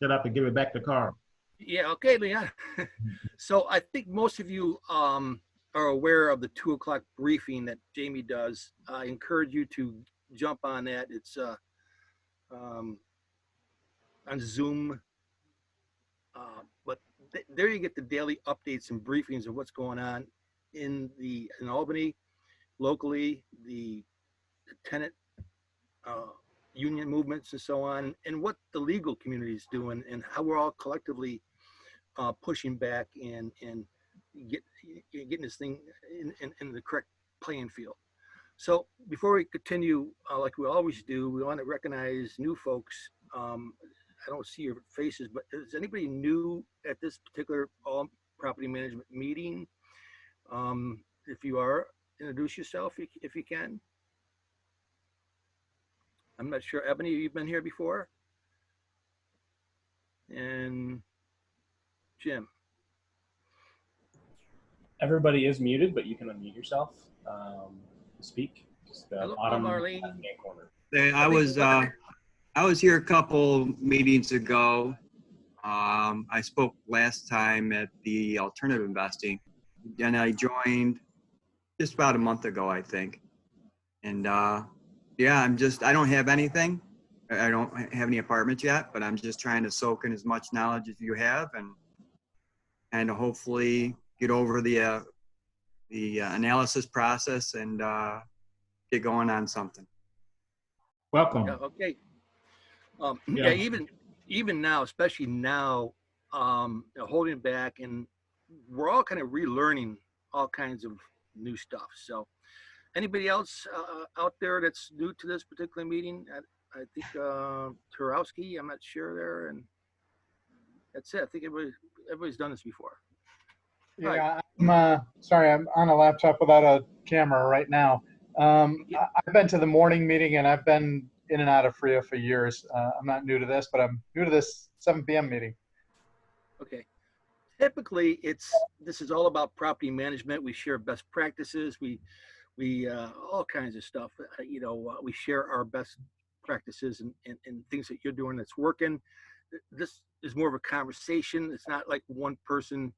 shut up and give it back to Karl. Yeah, okay, Leon. So I think most of you are aware of the 2 o'clock briefing that Jamie does. I encourage you to jump on that. It's on Zoom. But there you get the daily updates and briefings of what's going on in Albany, locally, the tenant union movements and so on, and what the legal community is doing, and how we're all collectively pushing back and getting this thing in the correct playing field. So before we continue, like we always do, we want to recognize new folks. I don't see your faces, but is anybody new at this particular all property management meeting? If you are, introduce yourself if you can. I'm not sure. Ebony, you've been here before? And Jim. Everybody is muted, but you can unmute yourself to speak. Just Hello, bottom Marlene. left-hand corner. I was here a couple meetings ago. I spoke last time at the alternative investing, and I joined just about a month ago, I think. And yeah, I don't have anything. I don't have any apartments yet, but I'm just trying to soak in as much knowledge as you have, and hopefully get over the analysis process and get going on something. Welcome. Yeah, okay. Yeah, even now, especially now, holding back, and we're all kind of relearning all kinds of new stuff. So anybody else out there that's new to this particular meeting? I think Turowski, I'm not sure there, and that's it. I think everybody's done this before. Yeah, I'm sorry, I'm on a laptop without a camera right now. I've been to the morning meeting, and I've been in and out of FFREIA for years. I'm not new to this, but I'm new to this 7 p.m. meeting. Okay. Typically, this is all about property management. We share best practices. We all kinds of stuff. We share our best practices and things that you're doing that's working. This is more of a conversation. It's not like one person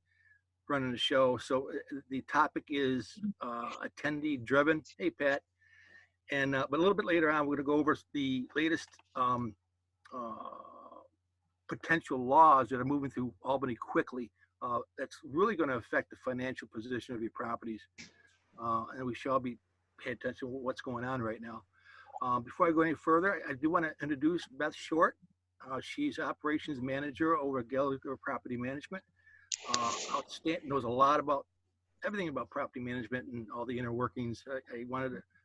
running the show. So the topic is attendee driven. Hey, Pat. And but a little bit later on, we're going to go over the latest potential laws that are moving through Albany quickly. That's really going to affect the financial position of your properties. And we should all be paying attention to what's going on right now. Before I go any further, I do want to introduce Beth Short. She's operations manager over at Gallagher Property Management. Outstanding, knows a lot about everything about property management and all the inner workings. I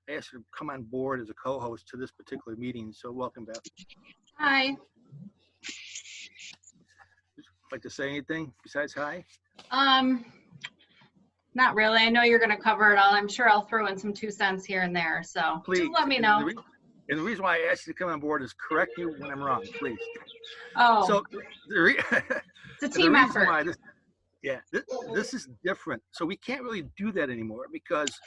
asked her to come on board as a co-host to this particular meeting. So welcome, Beth. Hi. Like to say anything besides hi? Not really. I know you're going to cover it all. I'm sure I'll throw in some 2 cents here and there. So Please. Just let me know. And the reason why I asked you to come on board is correct you when I'm wrong, please. Oh. So it's a team effort. This is different. So we can't really do that anymore because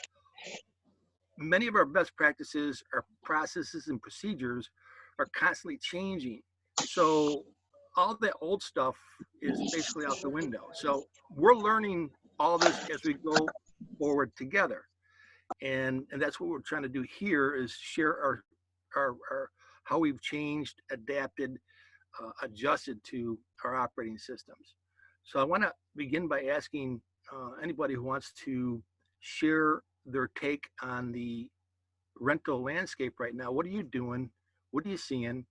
many of our best practices, our processes and procedures are constantly changing. So all that old stuff is basically out the window. So we're learning all this as we go forward together. And that's what we're trying to do here is share our how we've changed, adapted, adjusted to our operating systems. So I want to begin by asking anybody who wants to share their take on the rental landscape right now. What are you doing? What are you seeing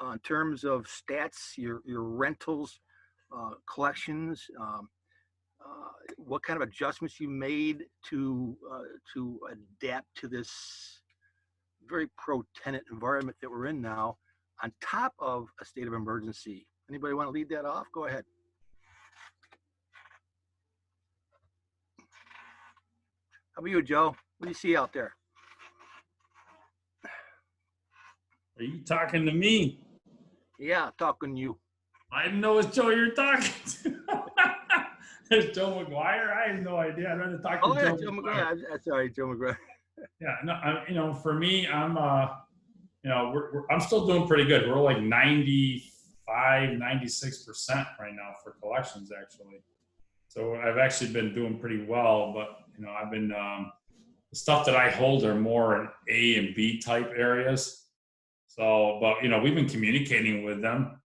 in terms of stats, your rentals, collections, what kind of adjustments you made to adapt to this very pro-tenant environment that we're in now on top of a state of emergency? Anybody want to lead that off? Go ahead. How about you, Joe? What do you see out there? Are you talking to me? Yeah, talking to you. I didn't know it's Joe you're talking to. It's Joe McGuire? I have no idea. I'd rather talk to Joe McGuire. Sorry, Joe McGuire. Yeah, no, for me, I'm, I'm still doing pretty good. We're like 94% 96% right now for collections, actually. So I've actually been doing pretty well, but I've been the stuff that I hold are more in A and B type areas. So, but we've been communicating with them,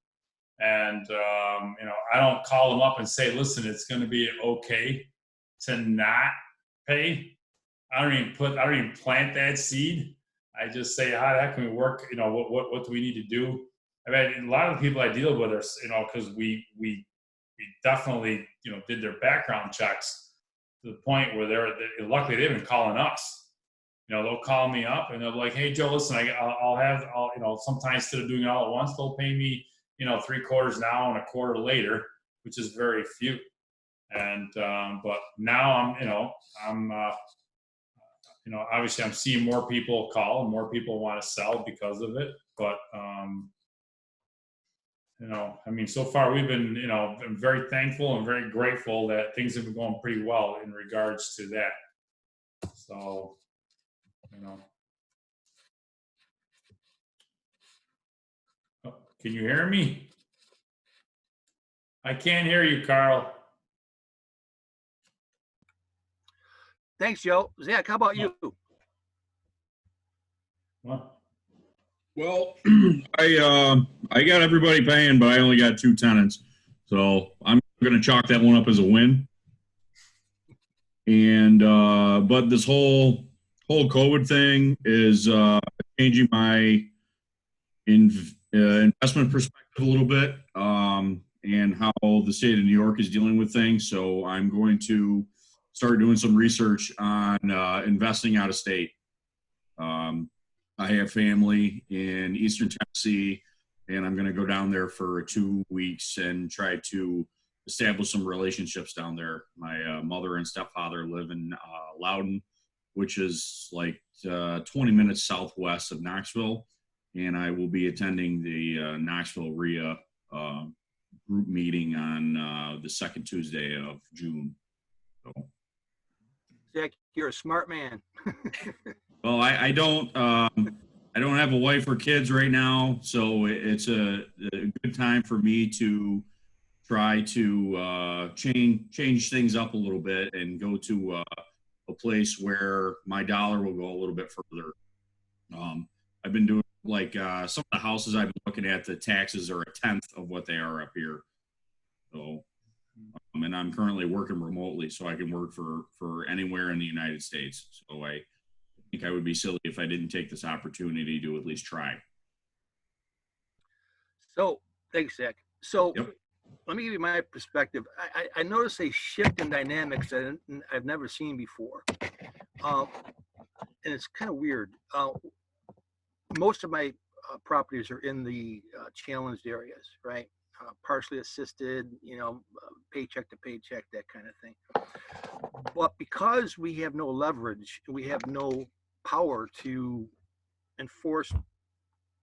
and I don't call them up and say, listen, it's going to be okay to not pay. I don't even plant that seed. I just say, how the heck can we work? What do we need to do? I mean, a lot of the people I deal with are, because we definitely, did their background checks to the point where they're luckily they've been calling us. They'll call me up and they'll be like, hey, Joe, listen, I'll sometimes instead of doing it all at once, they'll pay me, 3/4 now and a quarter later, which is very few. And, but now I'm obviously I'm seeing more people call and more people want to sell because of it. But, so far we've been, been very thankful and very grateful that things have been going pretty well in regards to that. So, Oh, can you hear me? I can't hear you, Karl. Thanks, Joe. Zach, how about you? Well, Well, I got everybody paying, but I only got 2 tenants, so I'm going to chalk that one up as a win. And but this whole COVID thing is changing my investment perspective a little bit, and how the state of New York is dealing with things. So I'm going to start doing some research on investing out of state. I have family in Eastern Tennessee, and I'm going to go down there for 2 weeks and try to establish some relationships down there. My mother and stepfather live in Loudon, which is like 20 minutes southwest of Knoxville, and I will be attending the Knoxville FFREIA group meeting on the second Tuesday of June. So. Zach, you're a smart man. Well, I don't have a wife or kids right now, so it's a good time for me to try to change things up a little bit and go to a place where my dollar will go a little bit further. I've been doing like some of the houses I've been looking at, the taxes are 1/10 of what they are up here. So, and I'm currently working remotely, so I can work for anywhere in the United States. So I think I would be silly if I didn't take this opportunity to at least try. So, thanks, Zach. So, Yep. Let me give you my perspective. I noticed a shift in dynamics that I've never seen before. And it's kind of weird. Most of my properties are in the challenged areas, right? Partially assisted, paycheck to paycheck, that kind of thing. But because we have no leverage, we have no power to enforce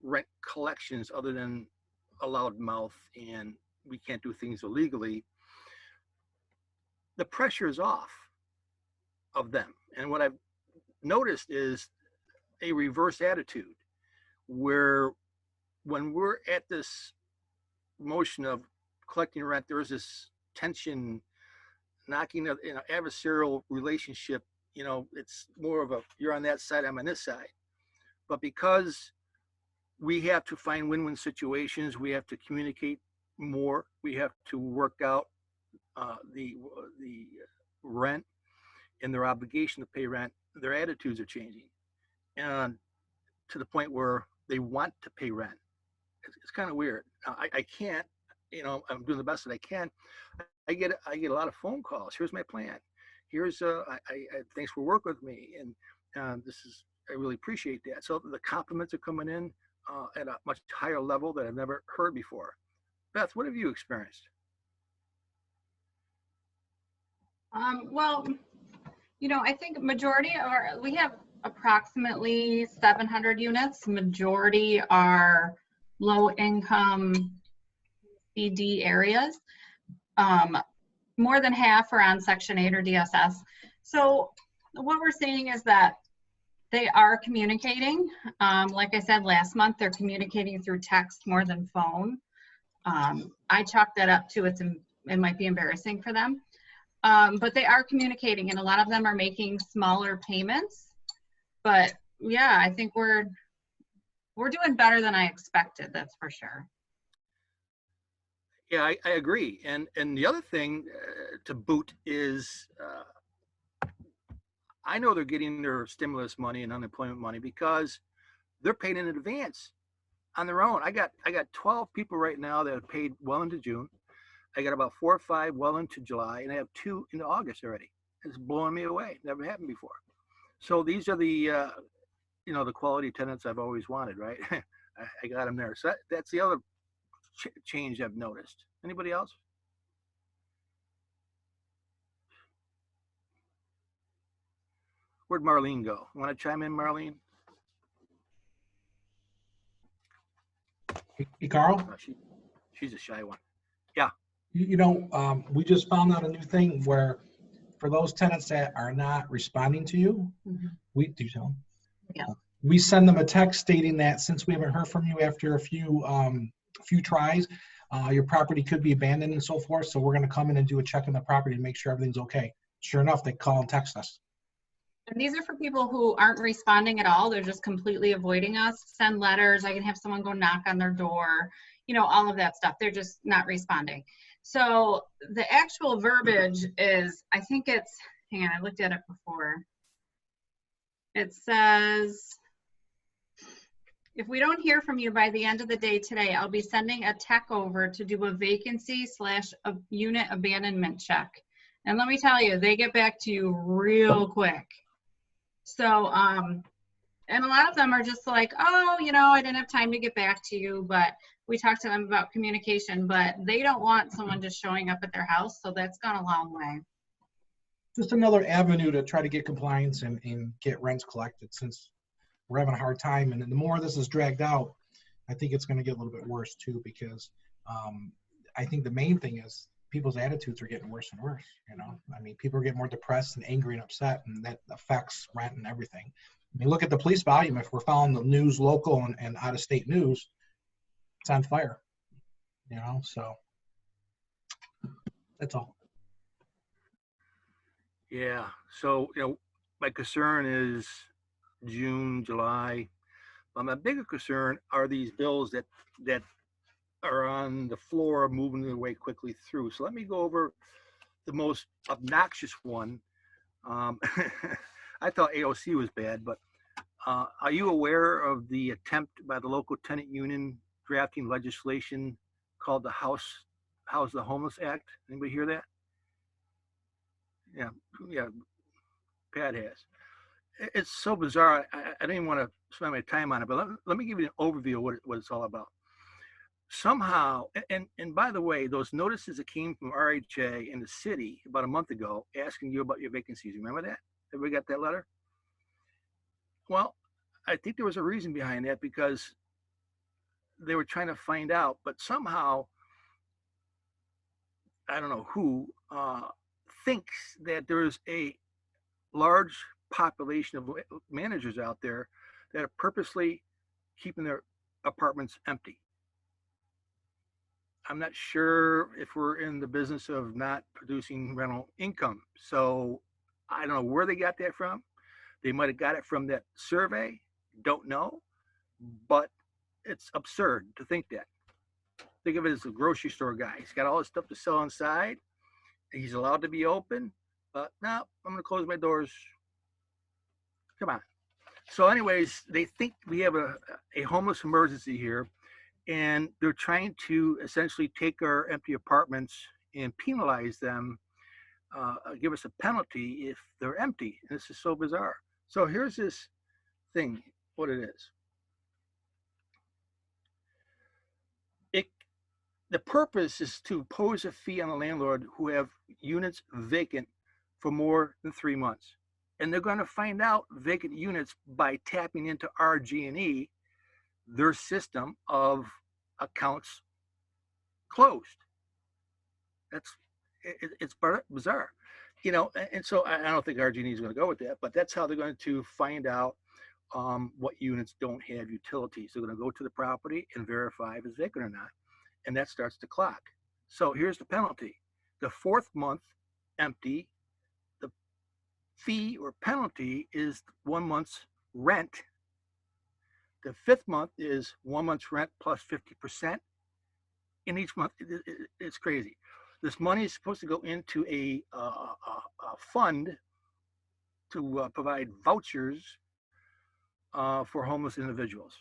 rent collections other than a loud mouth, and we can't do things illegally, the pressure is off of them. And what I've noticed is a reverse attitude, where when we're at this motion of collecting rent, there's this tension, knocking of adversarial relationship. It's more of a, you're on that side, I'm on this side. But because we have to find win-win situations, we have to communicate more, we have to work out the rent and their obligation to pay rent, their attitudes are changing, and to the point where they want to pay rent. It's kind of weird. I can't, I'm doing the best that I can. I get a lot of phone calls. Here's my plan. Here's thanks for working with me, and I really appreciate that. So the compliments are coming in at a much higher level that I've never heard before. Beth, what have you experienced? Well, I think we have approximately 700 units. Majority are low income CD areas. More than half are on Section 8 or DSS. So what we're seeing is that they are communicating. Like I said, last month, they're communicating through text more than phone. I chalk that up to it might be embarrassing for them. But they are communicating, and a lot of them are making smaller payments. But yeah, I think we're doing better than I expected, that's for sure. Yeah, I agree. And the other thing to boot is I know they're getting their stimulus money and unemployment money because they're paid in advance on their own. I got 12 people right now that have paid well into June. I got about 4 or 5 well into July, and I have 2 into August already. It's blowing me away. Never happened before. So these are the the quality tenants I've always wanted, right? I got them there. So that's the other change I've noticed. Anybody else? Where'd Marlene go? Want to chime in, Marlene? Hey, Carl, She's a shy one. we just found out a new thing where for those tenants that are not responding to you, we do tell them. Yeah. We send them a text stating that since we haven't heard from you after a few tries, your property could be abandoned and so forth. So we're going to come in and do a check on the property and make sure everything's okay. Sure enough, they call and text us. And these are for people who aren't responding at all. They're just completely avoiding us. Send letters. I can have someone go knock on their door, all of that stuff. They're just not responding. So the actual verbiage is, I think it's, hang on, I looked at it before. It says, if we don't hear from you by the end of the day today, I'll be sending a tech over to do a vacancy / a unit abandonment check. And let me tell you, they get back to you real quick. So, and a lot of them are just like, oh, I didn't have time to get back to you, but we talked to them about communication, but they don't want someone just showing up at their house. So that's gone a long way. Just another avenue to try to get compliance and get rents collected, since we're having a hard time. And then the more this is dragged out, I think it's going to get a little bit worse too, because I think the main thing is people's attitudes are getting worse and worse. People are getting more depressed and angry and upset, and that affects rent and everything. Look at the police volume. If we're following the news, local and out-of-state news, it's on fire. So that's all. Yeah. So, my concern is June, July. But my bigger concern are these bills that are on the floor, moving their way quickly through. So let me go over the most obnoxious one. I thought AOC was bad, but are you aware of the attempt by the local tenant union drafting legislation called the House the Homeless Act? Anybody hear that? Yeah, Pat has. It's so bizarre. I don't even want to spend my time on it, but let me give you an overview of what it's all about. Somehow, and by the way, those notices that came from RHA in the city about a month ago asking you about your vacancies, remember that? Everybody got that letter? Well, I think there was a reason behind that, because they were trying to find out, but somehow, I don't know who, thinks that there's a large population of managers out there that are purposely keeping their apartments empty. I'm not sure if we're in the business of not producing rental income. So I don't know where they got that from. They might have got it from that survey. Don't know. But it's absurd to think that. Think of it as a grocery store guy. He's got all his stuff to sell inside. He's allowed to be open. But no, I'm going to close my doors. Come on. So anyways, they think we have a homeless emergency here. And they're trying to essentially take our empty apartments and penalize them, give us a penalty if they're empty. And this is so bizarre. So here's this thing, what it is. The purpose is to impose a fee on the landlord who have units vacant for more than 3 months. And they're going to find out vacant units by tapping into RG&E, their system of accounts closed. It's bizarre, and so I don't think RG&E is going to go with that, but that's how they're going to find out what units don't have utilities. They're going to go to the property and verify if it's vacant or not. and that starts the clock. So here's the penalty. The 4th month empty, the fee or penalty is 1 month's rent. The 5th month is 1 month's rent plus 50%. In each month, it's crazy. This money is supposed to go into a fund to provide vouchers for homeless individuals.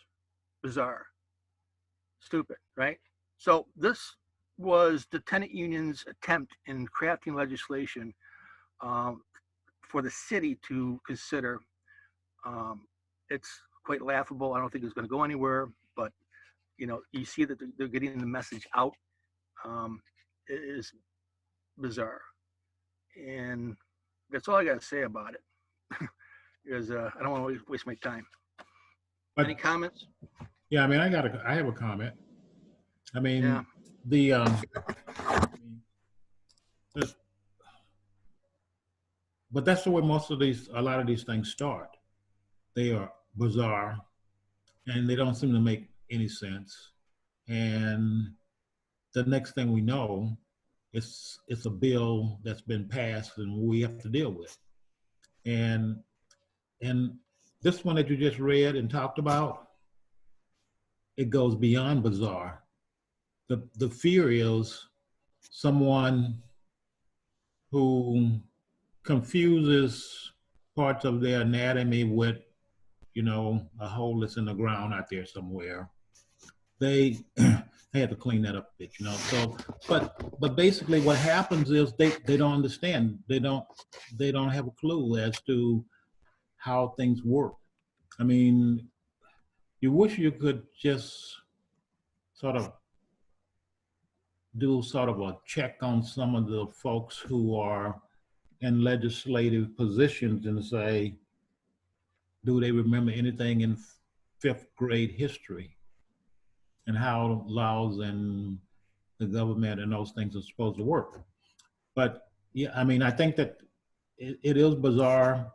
Bizarre. Stupid, right? So this was the tenant union's attempt in crafting legislation for the city to consider. It's quite laughable. I don't think it's going to go anywhere, but you see that they're getting the message out. It is bizarre, and that's all I got to say about it. Because I don't want to waste my time. But, any comments? Yeah, I mean, I have a comment. I mean, Yeah. But that's the way a lot of these things start. They are bizarre, and they don't seem to make any sense. And the next thing we know, it's a bill that's been passed and we have to deal with. And this one that you just read and talked about, it goes beyond bizarre. The fear is someone who confuses parts of their anatomy with, a hole that's in the ground out there somewhere. They had to clean that up a bit, So, but basically, what happens is they don't understand. They don't have a clue as to how things work. I mean, you wish you could just sort of do sort of a check on some of the folks who are in legislative positions and say, do they remember anything in 5th grade history and how laws and the government and those things are supposed to work? But yeah, I mean, I think that it is bizarre,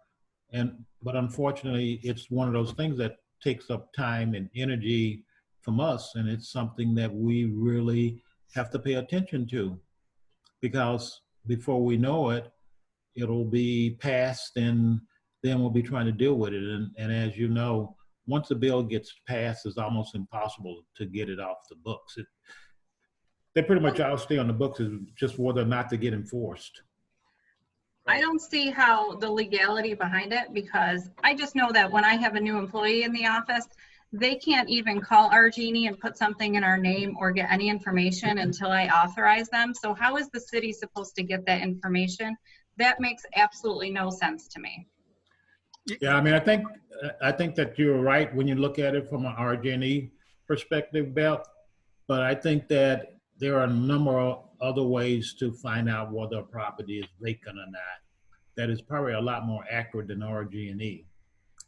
but unfortunately, it's one of those things that takes up time and energy from us, and it's something that we really have to pay attention to, because before we know it, it'll be passed, and then we'll be trying to deal with it. And as you know, once a bill gets passed, it's almost impossible to get it off the books. They pretty much all stay on the books, is just whether or not to get enforced. I don't see how the legality behind it, because I just know that when I have a new employee in the office, they can't even call our genie and put something in our name or get any information until I authorize them. So how is the city supposed to get that information? That makes absolutely no sense to me. Yeah, I mean, I think that you're right when you look at it from an RG&E perspective, Beth, but I think that there are a number of other ways to find out whether a property is vacant or not. That is probably a lot more accurate than RG&E.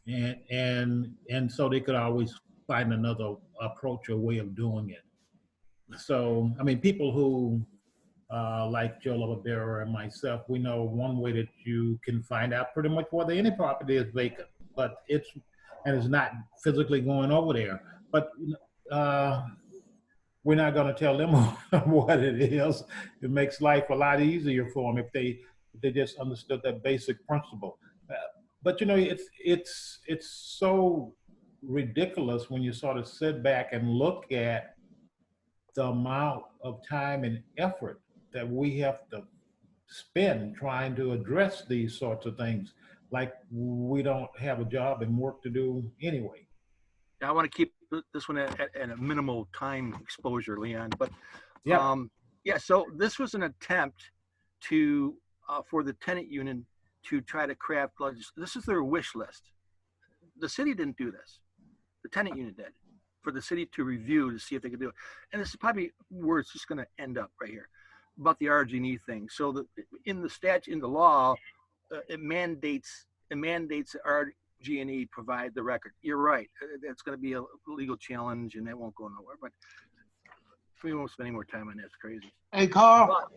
And so they could always find another approach or way of doing it. So, I mean, people who, like Joe Lavabera and myself, we know one way that you can find out pretty much whether any property is vacant, but it's not physically going over there. But we're not going to tell them what it is. It makes life a lot easier for them if they just understood that basic principle. But it's so ridiculous when you sort of sit back and look at the amount of time and effort that we have to spend trying to address these sorts of things, like we don't have a job and work to do anyway. I want to keep this one at a minimal time exposure, Leon. But so this was an attempt to for the tenant union to try to craft legislation. This is their wish list. The city didn't do this. The tenant union did, for the city to review to see if they could do it. And this is probably where it's just going to end up right here about the RG&E thing. So in the statute, in the law, it mandates that RG&E provide the record. You're right. That's going to be a legal challenge, and that won't go nowhere. But we won't spend any more time on that. It's crazy. Hey, Karl.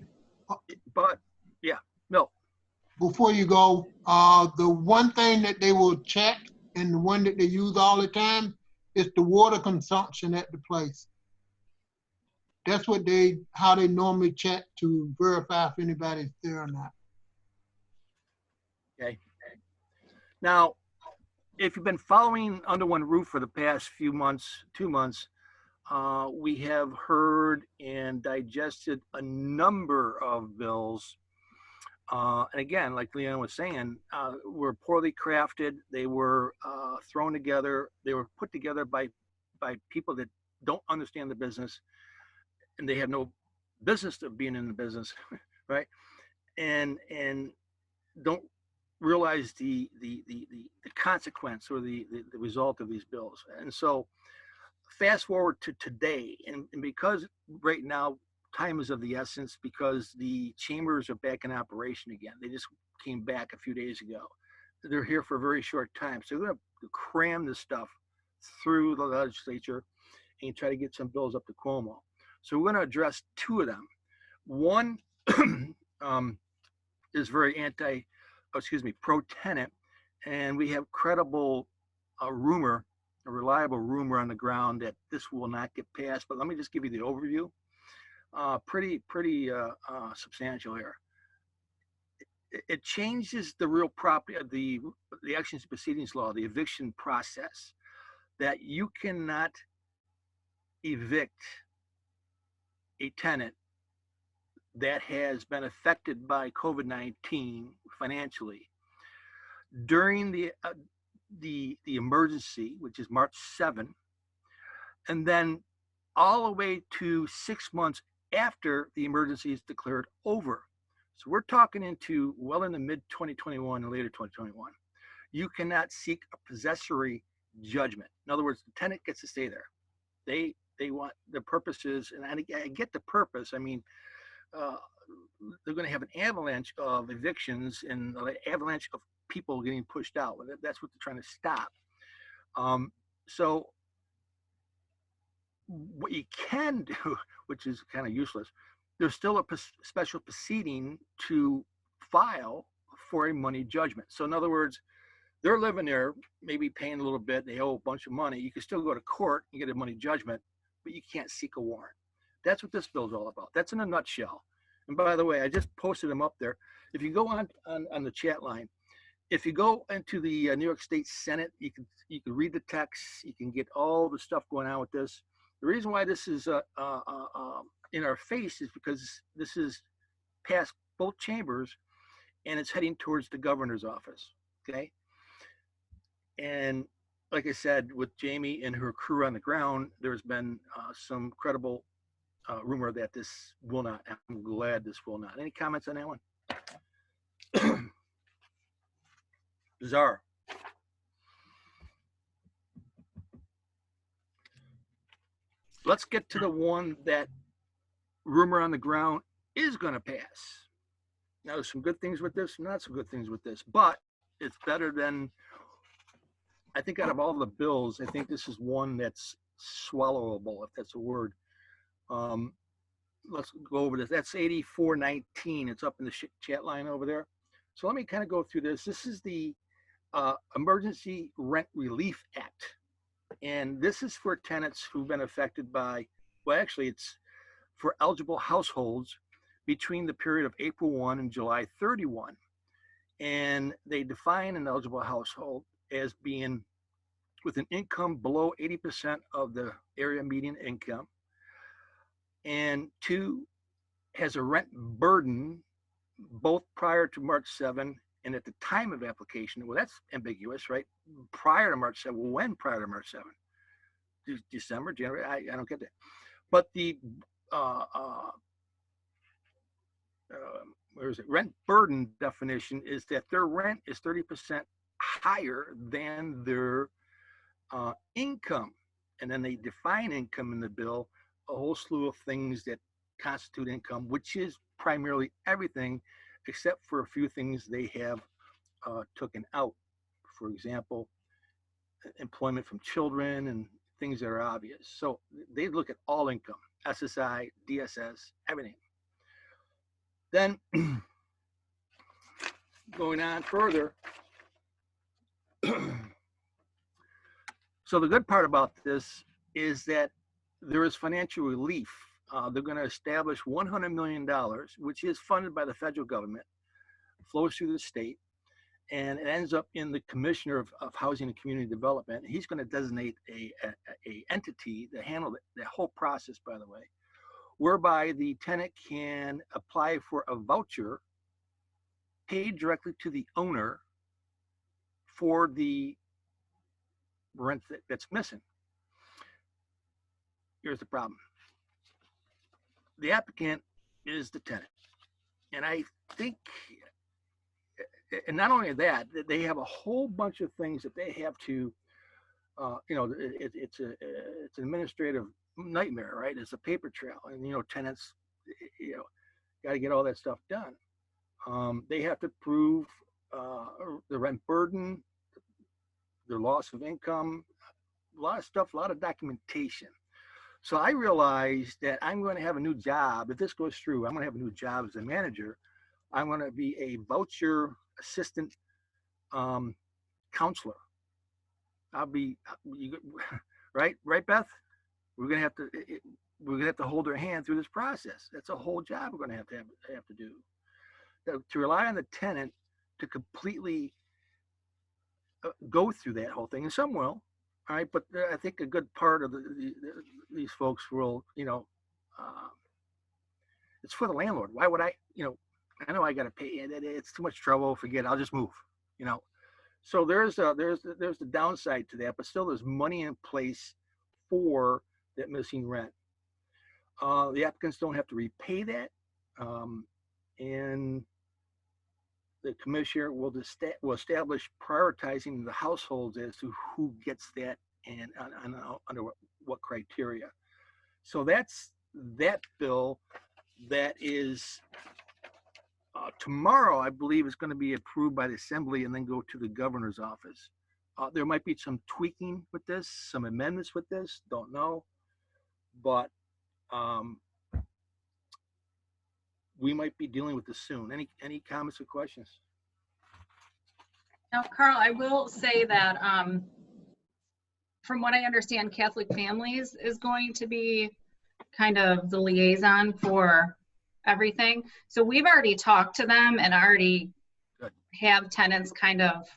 But yeah, no. Before you go, the one thing that they will check and the one that they use all the time is the water consumption at the place. That's what how they normally check to verify if anybody's there or not. Okay. Now, if you've been following Under One Roof for the past few months, 2 months, we have heard and digested a number of bills. And again, like Leon was saying, were poorly crafted. They were thrown together. They were put together by people that don't understand the business, and they have no business of being in the business, right? And don't realize the consequence or the result of these bills. And so fast forward to today, and because right now time is of the essence, because the chambers are back in operation again. They just came back a few days ago. They're here for a very short time. So we're going to cram this stuff through the legislature and try to get some bills up to Cuomo. So we're going to address two of them. One is very pro-tenant, and we have credible a reliable rumor on the ground that this will not get passed. But let me just give you the overview. Pretty substantial here. It changes the real property of the actions and proceedings law, the eviction process, that you cannot evict a tenant that has been affected by COVID-19 financially during the emergency, which is March 7, and then all the way to 6 months after the emergency is declared over. So we're talking into well in the mid 2021 and later 2021. You cannot seek a possessory judgment. In other words, the tenant gets to stay there. They want the purposes, and I get the purpose. I mean, they're going to have an avalanche of evictions and an avalanche of people getting pushed out. That's what they're trying to stop. So what you can do, which is kind of useless, there's still a special proceeding to file for a money judgment. So in other words, they're living there, maybe paying a little bit, they owe a bunch of money. You can still go to court and get a money judgment, but you can't seek a warrant. That's what this bill is all about. That's in a nutshell. And by the way, I just posted them up there. If you go on the chat line, if you go into the New York State Senate, you can read the text. You can get all the stuff going on with this. The reason why this is in our face is because this is past both chambers, and it's heading towards the governor's office. Okay. And like I said, with Jamie and her crew on the ground, there's been some credible rumor that this will not. I'm glad this will not. Any comments on that one? Bizarre. Let's get to the one that rumor on the ground is going to pass. Now, there's some good things with this, not some good things with this, but it's better than, I think out of all the bills, I think this is one that's swallowable, if that's a word. Let's go over this. That's 8419. It's up in the chat line over there. So let me kind of go through this. This is the Emergency Rent Relief Act. And this is for tenants who've been affected by, well, actually, it's for eligible households between the period of April 1 and July 31. And they define an eligible household as being with an income below 80% of the area median income, and 2, has a rent burden both prior to March 7 and at the time of application. Well, that's ambiguous, right? Prior to March 7. Well, when prior to March 7? December, January? I don't get that. But the where is it? Rent burden definition is that their rent is 30% higher than their income. And then they define income in the bill, a whole slew of things that constitute income, which is primarily everything except for a few things they have taken out. For example, employment from children and things that are obvious. So they look at all income, SSI, DSS, everything. Then going on further, so the good part about this is that there is financial relief they're going to establish $100 million, which is funded by the federal government, flows through the state, and it ends up in the Commissioner of Housing and Community Development. He's going to designate a entity to handle that whole process, by the way, whereby the tenant can apply for a voucher paid directly to the owner for the rent that's missing. Here's the problem. The applicant is the tenant. And I think, and not only that, they have a whole bunch of things that they have to, it's an administrative nightmare, right? It's a paper trail, and tenants, got to get all that stuff done. They have to prove the rent burden, their loss of income, a lot of stuff, a lot of documentation. So I realized that I'm going to have a new job. If this goes through, I'm going to have a new job as a manager. I'm going to be a voucher assistant counselor. I'll be, right, Beth? We're going to have to hold their hand through this process. That's a whole job we're going to have to do. To rely on the tenant to completely go through that whole thing, and some will. All right, but I think a good part of these folks will, it's for the landlord. Why would I know I got to pay. It's too much trouble. Forget it. I'll just move. So there's the downside to that, but still there's money in place for that missing rent. The applicants don't have to repay that, and the commissioner will establish prioritizing the households as to who gets that and under what criteria. So that's that bill. That is tomorrow, I believe, is going to be approved by the assembly and then go to the governor's office. There might be some tweaking with this, some amendments with this, don't know, but we might be dealing with this soon. Any comments or questions? Now, Karl, I will say that from what I understand, Catholic Families is going to be kind of the liaison for everything. So we've already talked to them and already have tenants kind of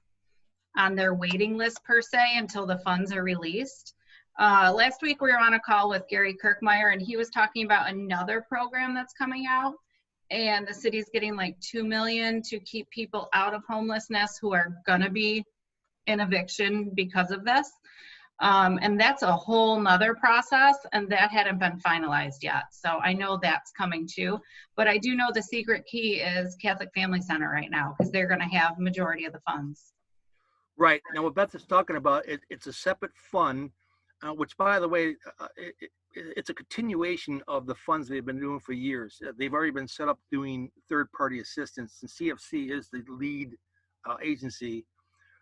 on their waiting list per se until the funds are released. Last week we were on a call with Gary Kirkmeyer, and he was talking about another program that's coming out, and the city's getting like $2 million to keep people out of homelessness who are gonna be in eviction because of this. And that's a whole nother process, and that hadn't been finalized yet. So I know that's coming too, but I do know the secret key is Catholic Family Center right now, because they're gonna have majority of the funds. Right, now what Beth is talking about, it's a separate fund, which, by the way, it's a continuation of the funds they've been doing for years. They've already been set up doing third-party assistance, and CFC is the lead agency,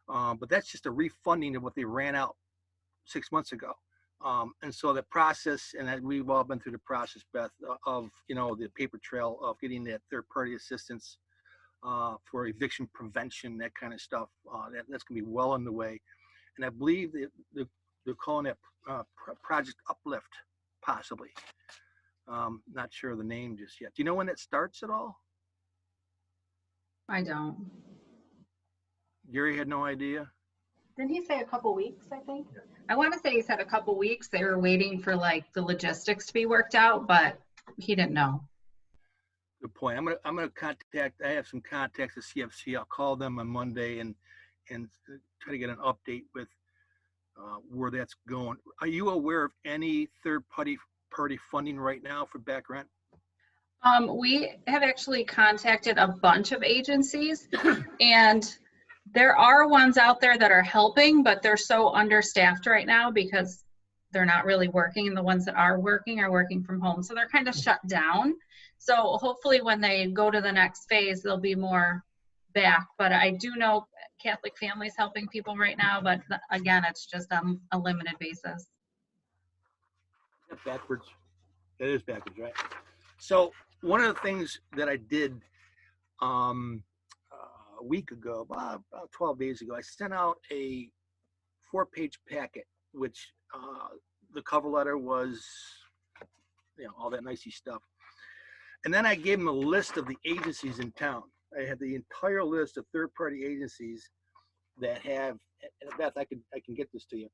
but that's just a refunding of what they ran out 6 months ago. And so the process, and we've all been through the process, Beth, of the paper trail of getting that third-party assistance for eviction prevention, that kind of stuff. That's going to be well underway, and I believe they're calling it Project Uplift, possibly. Not sure of the name just yet. Do you know when it starts at all? I don't. Gary had no idea. Didn't he say a couple weeks, I think? I want to say he said a couple weeks. They were waiting for like the logistics to be worked out, but he didn't know. Good point. I'm gonna contact. I have some contacts at CFC. I'll call them on Monday and try to get an update with where that's going. Are you aware of any third-party funding right now for back rent? We have actually contacted a bunch of agencies, and there are ones out there that are helping, but they're so understaffed right now because they're not really working, and the ones that are working from home. So they're kind of shut down. So hopefully when they go to the next phase, there'll be more back. But I do know Catholic Families helping people right now, but again, it's just on a limited basis. That's backwards. That is backwards, right? So one of the things that I did a week ago, about 12 days ago, I sent out a 4-page packet, which the cover letter was, all that nicey stuff. And then I gave them a list of the agencies in town. I had the entire list of third-party agencies that have, and Beth, I can get this to you,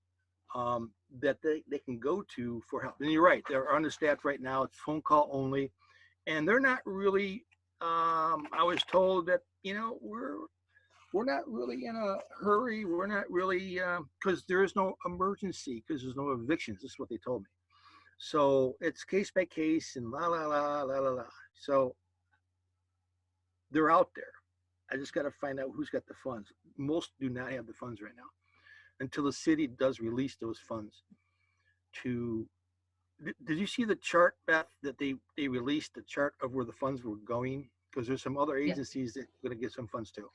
that they can go to for help. And you're right, they're understaffed right now. It's phone call only, and they're not really. I was told that we're not really in a hurry. We're not really because there is no emergency, because there's no evictions. This is what they told me. So it's case by case and la la la la la la. So they're out there. I just got to find out who's got the funds. Most do not have the funds right now until the city does release those funds. Did you see the chart, Beth, that they released the chart of where the funds were going? Because there's some other agencies that are going to get some funds too.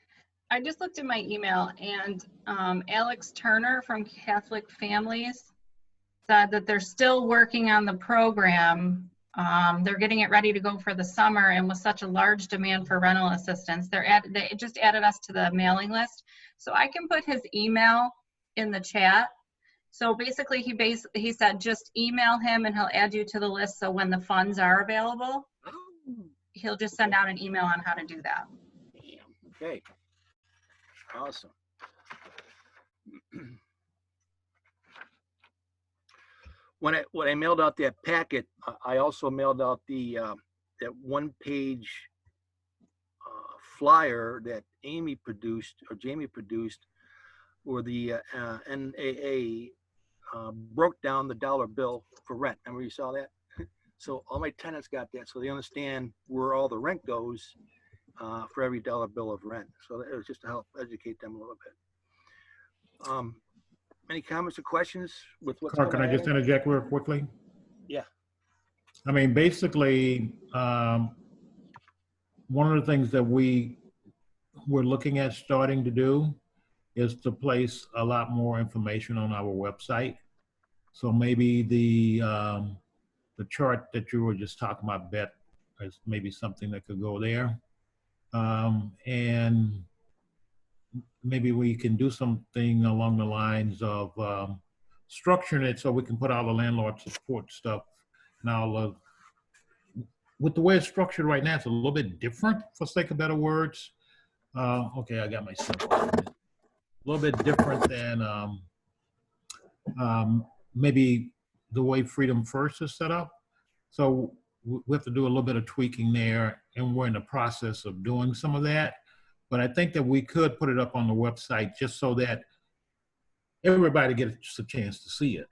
I just looked at my email, and Alex Turner from Catholic Families said that they're still working on the program. They're getting it ready to go for the summer, and with such a large demand for rental assistance, they just added us to the mailing list. So I can put his email in the chat. So basically, he said just email him and he'll add you to the list. So when the funds are available, he'll just send out an email on how to do that. Okay. Awesome. When I mailed out that packet, I also mailed out the that one-page flyer that Jamie produced, where the NAA broke down the dollar bill for rent. Remember you saw that? So all my tenants got that, so they understand where all the rent goes for every dollar bill of rent. So it was just to help educate them a little bit. Any comments or questions with what's Karl, can I just interject real quickly? Yeah. I mean, basically, one of the things that we're looking at starting to do is to place a lot more information on our website. So maybe the chart that you were just talking about, Beth, is maybe something that could go there. And maybe we can do something along the lines of structuring it so we can put all the landlord support stuff. Now, with the way it's structured right now, it's a little bit different, for sake of better words. Okay, I got my symbol. A little bit different than maybe the way Freedom First is set up. So we have to do a little bit of tweaking there, and we're in the process of doing some of that. But I think that we could put it up on the website just so that everybody gets a chance to see it.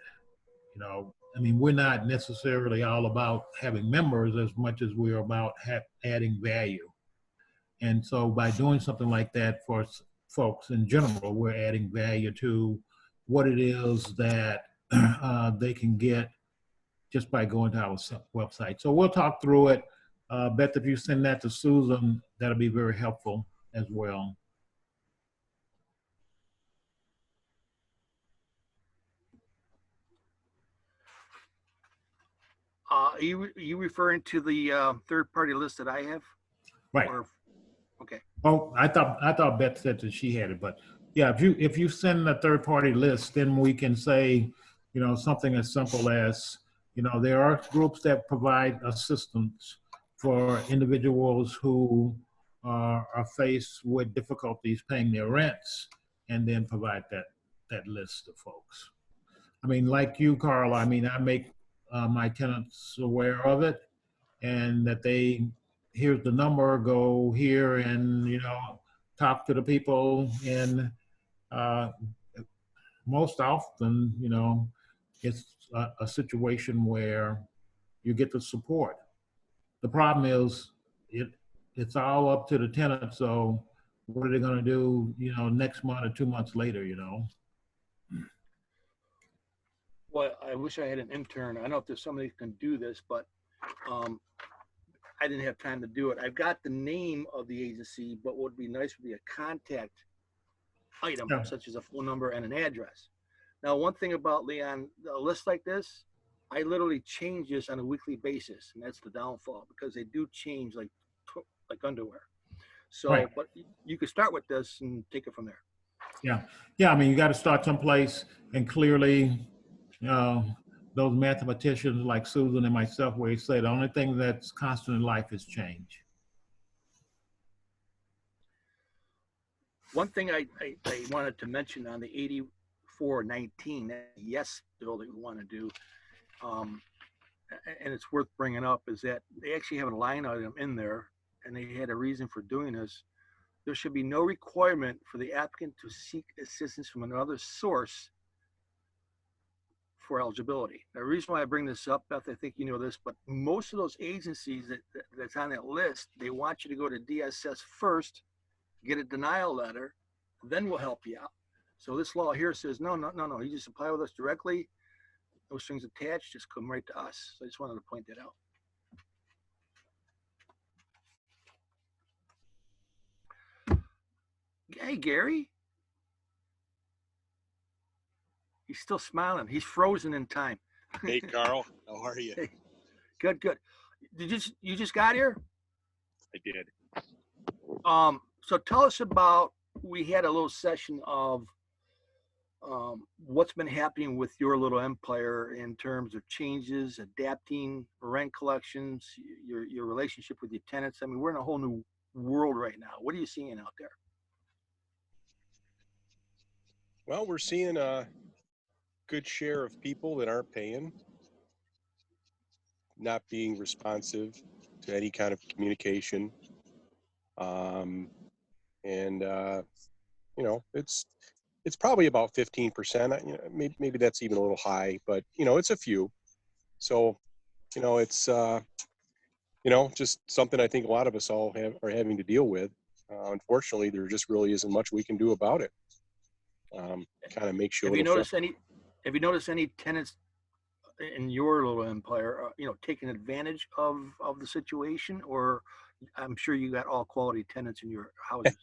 I mean, we're not necessarily all about having members as much as we're about adding value. And so by doing something like that for folks in general, we're adding value to what it is that they can get just by going to our website. So we'll talk through it. Beth, if you send that to Susan, that'll be very helpful as well. Are you referring to the third-party list that I have? Right. Okay. Oh, I thought Beth said that she had it, but yeah, if you send a third-party list, then we can say, something as simple as, there are groups that provide assistance for individuals who are faced with difficulties paying their rents, and then provide that list of folks. I mean, like you, Karl, I mean, I make my tenants aware of it, and that here's the number, go here and, talk to the people. And most often, it's a situation where you get the support. The problem is it's all up to the tenant. So what are they going to do, next month or 2 months later, Well, I wish I had an intern. I don't know if there's somebody who can do this, but I didn't have time to do it. I've got the name of the agency, but what would be nice would be a contact item, such as a phone number and an address. Now, one thing about Leon, a list like this, I literally change this on a weekly basis, and that's the downfall, because they do change like underwear. So, right. But you could start with this and take it from there. Yeah. I mean, you got to start someplace, and clearly, those mathematicians like Susan and myself, where he said the only thing that's constant in life is change. One thing I wanted to mention on the 8419, that yes bill that we want to do, and it's worth bringing up, is that they actually have a line item in there, and they had a reason for doing this. There should be no requirement for the applicant to seek assistance from another source for eligibility. The reason why I bring this up, Beth, I think you know this, but most of those agencies that's on that list, they want you to go to DSS first, get a denial letter, then we'll help you out. So this law here says, no, you just apply with us directly, no strings attached, just come right to us. So I just wanted to point that out. Hey, Gary. He's still smiling. He's frozen in time. Hey, Karl. How are you? Hey, good. You just got here? I did. So tell us about, we had a little session of what's been happening with your little empire in terms of changes, adapting, rent collections, your relationship with your tenants. I mean, we're in a whole new world right now. What are you seeing out there? Well, we're seeing a good share of people that aren't paying, not being responsive to any kind of communication. You know, it's probably about 15%. You know, maybe that's even a little high, but you know, it's a few. So, you know, it's you know, just something I think a lot of us all are having to deal with. Unfortunately, there just really isn't much we can do about it. Kind of makes you. Have you noticed any tenants in your little empire, you know, taking advantage of the situation? Or I'm sure you got all quality tenants in your houses.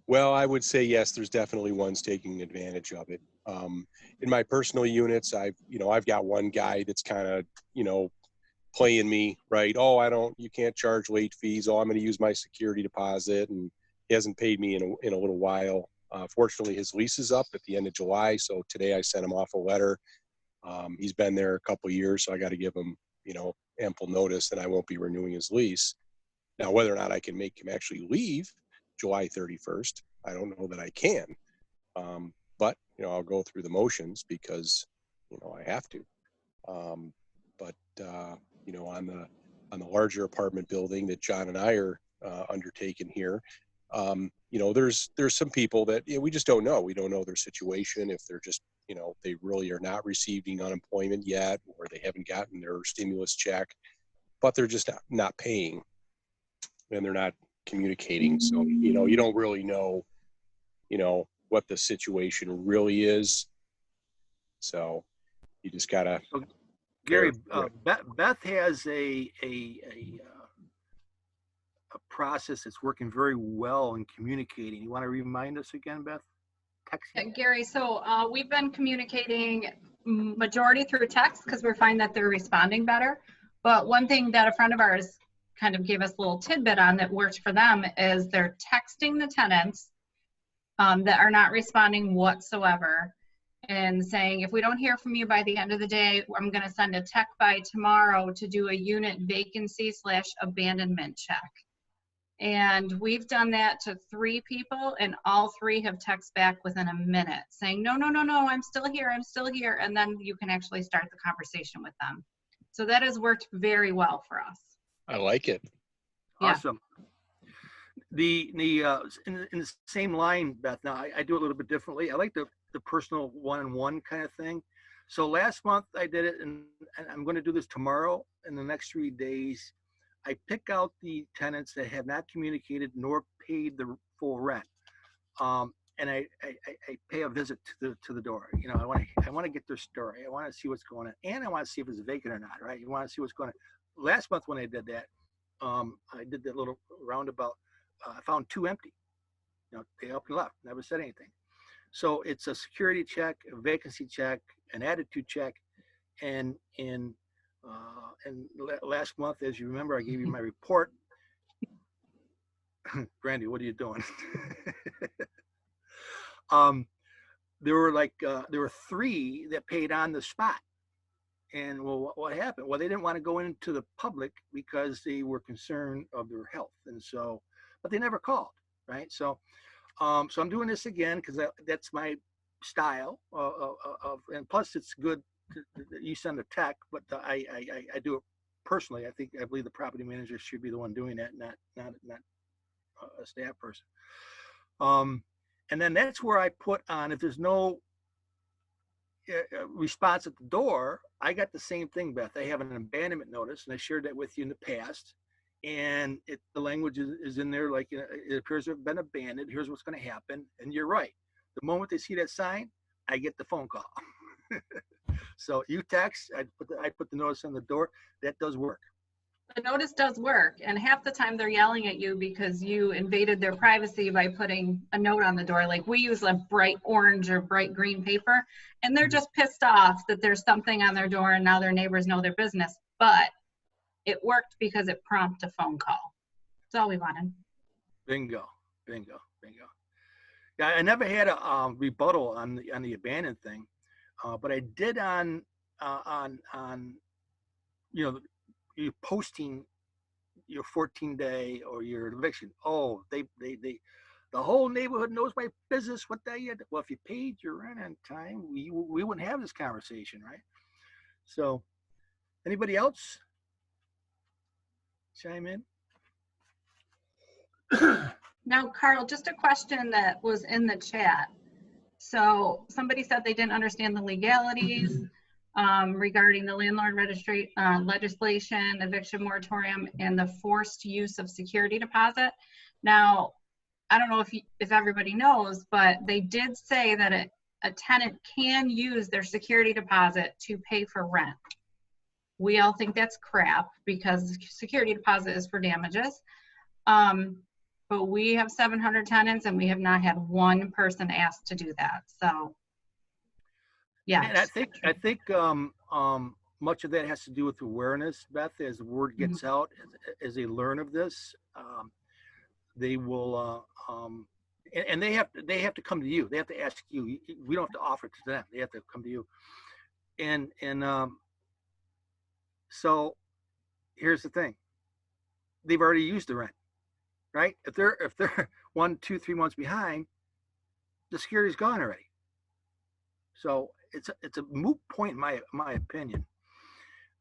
Well, I would say yes. There's definitely ones taking advantage of it. In my personal units, I've got one guy that's kind of, you know, playing me, right? Oh, you can't charge late fees. Oh, I'm going to use my security deposit, and he hasn't paid me in a little while. Fortunately, his lease is up at the end of July, so today I sent him off a letter. He's been there a couple of years, so I got to give him, you know, ample notice that I won't be renewing his lease. Now, whether or not I can make him actually leave July 31st, I don't know that I can. But, you know, I'll go through the motions because, you know, I have to. You know, on the larger apartment building that John and I are undertaking here, you know, there's some people that, you know, we just don't know. We don't know their situation, if they're just, you know, they really are not receiving unemployment yet, or they haven't gotten their stimulus check, but they're just not paying, and they're not communicating. So, you know, you don't really know, you know, what the situation really is. So you just gotta. So, Gary, Beth has a process that's working very well in communicating. You want to remind us again, Beth? Gary, so we've been communicating majority through text because we find that they're responding better. But one thing that a friend of ours kind of gave us a little tidbit on that worked for them is they're texting the tenants that are not responding whatsoever, and saying, if we don't hear from you by the end of the day, I'm going to send a tech by tomorrow to do a unit vacancy / abandonment check. And we've done that to 3 people, and all 3 have texted back within a minute saying, no, I'm still here. And then you can actually start the conversation with them. So that has worked very well for us. I like it. Awesome. Yeah. In the same line, Beth, now I do it a little bit differently. I like the personal one-on-one kind of thing. So last month I did it, and I'm going to do this tomorrow. In the next 3 days, I pick out the tenants that have not communicated nor paid the full rent, and I pay a visit to the door. You know, I want to get their story. I want to see what's going on, and I want to see if it's vacant or not. Right? You want to see what's going on. Last month when I did that, I did that little roundabout. I found 2 empty. You know, they up and left, never said anything. So it's a security check, a vacancy check, an attitude check, and last month, as you remember, I gave you my report. Brandy, what are you doing? there were 3 that paid on the spot. And well, what happened? Well, they didn't want to go into the public because they were concerned of their health, and so, but they never called, right? So, so I'm doing this again because that's my style and plus it's good that you send a tech, but I do it personally. I believe the property manager should be the one doing that, not a staff person. And then that's where I put on, if there's no response at the door, I got the same thing, Beth. I have an abandonment notice, and I shared that with you in the past. And the language is in there, like it appears to have been abandoned. Here's what's going to happen. And you're right. The moment they see that sign, I get the phone call. So you text, I put the notice on the door. That does work. The notice does work, and half the time they're yelling at you because you invaded their privacy by putting a note on the door. Like we use a bright orange or bright green paper, and they're just pissed off that there's something on their door and now their neighbors know their business. But it worked because it prompted a phone call. That's all we wanted. Bingo, bingo, bingo. Yeah, I never had a rebuttal on the abandoned thing, but I did on you're posting your 14-day or your eviction. Oh, the whole neighborhood knows my business. What they had. Well, if you paid your rent on time, we wouldn't have this conversation, right? So, anybody else chime in? Now, Karl, just a question that was in the chat. So somebody said they didn't understand the legalities regarding the landlord legislation, eviction moratorium, and the forced use of security deposit. Now, I don't know if everybody knows, but they did say that a tenant can use their security deposit to pay for rent. We all think that's crap because security deposit is for damages. But we have 700 tenants and we have not had one person asked to do that. So, yeah. And I think much of that has to do with awareness, Beth. As the word gets out, as they learn of this, they will, and they have to come to you. They have to ask you. We don't have to offer it to them. They have to come to you. And so here's the thing. They've already used the rent, right? If they're 1, 2, 3 months behind, the security's gone already. So it's a moot point in my opinion.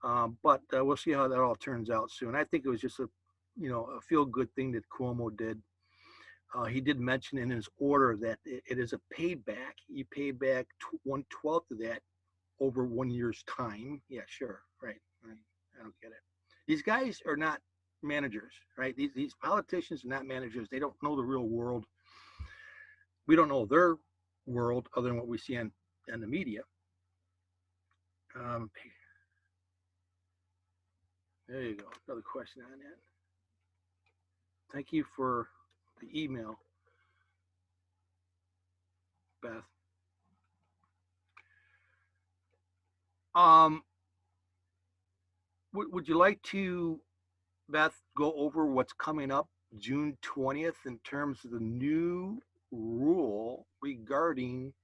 But we'll see how that all turns out soon. I think it was just a feel good thing that Cuomo did. He did mention in his order that it is a payback. You pay back 1/12 of that over 1 year's time. Yeah, sure, right. I don't get it. These guys are not managers, right? These politicians are not managers. They don't know the real world. We don't know their world other than what we see on the media. There you go. Another question on that. Thank you for the email, Beth. Would you like to, Beth, go over what's coming up June 20th in terms of the new rule regarding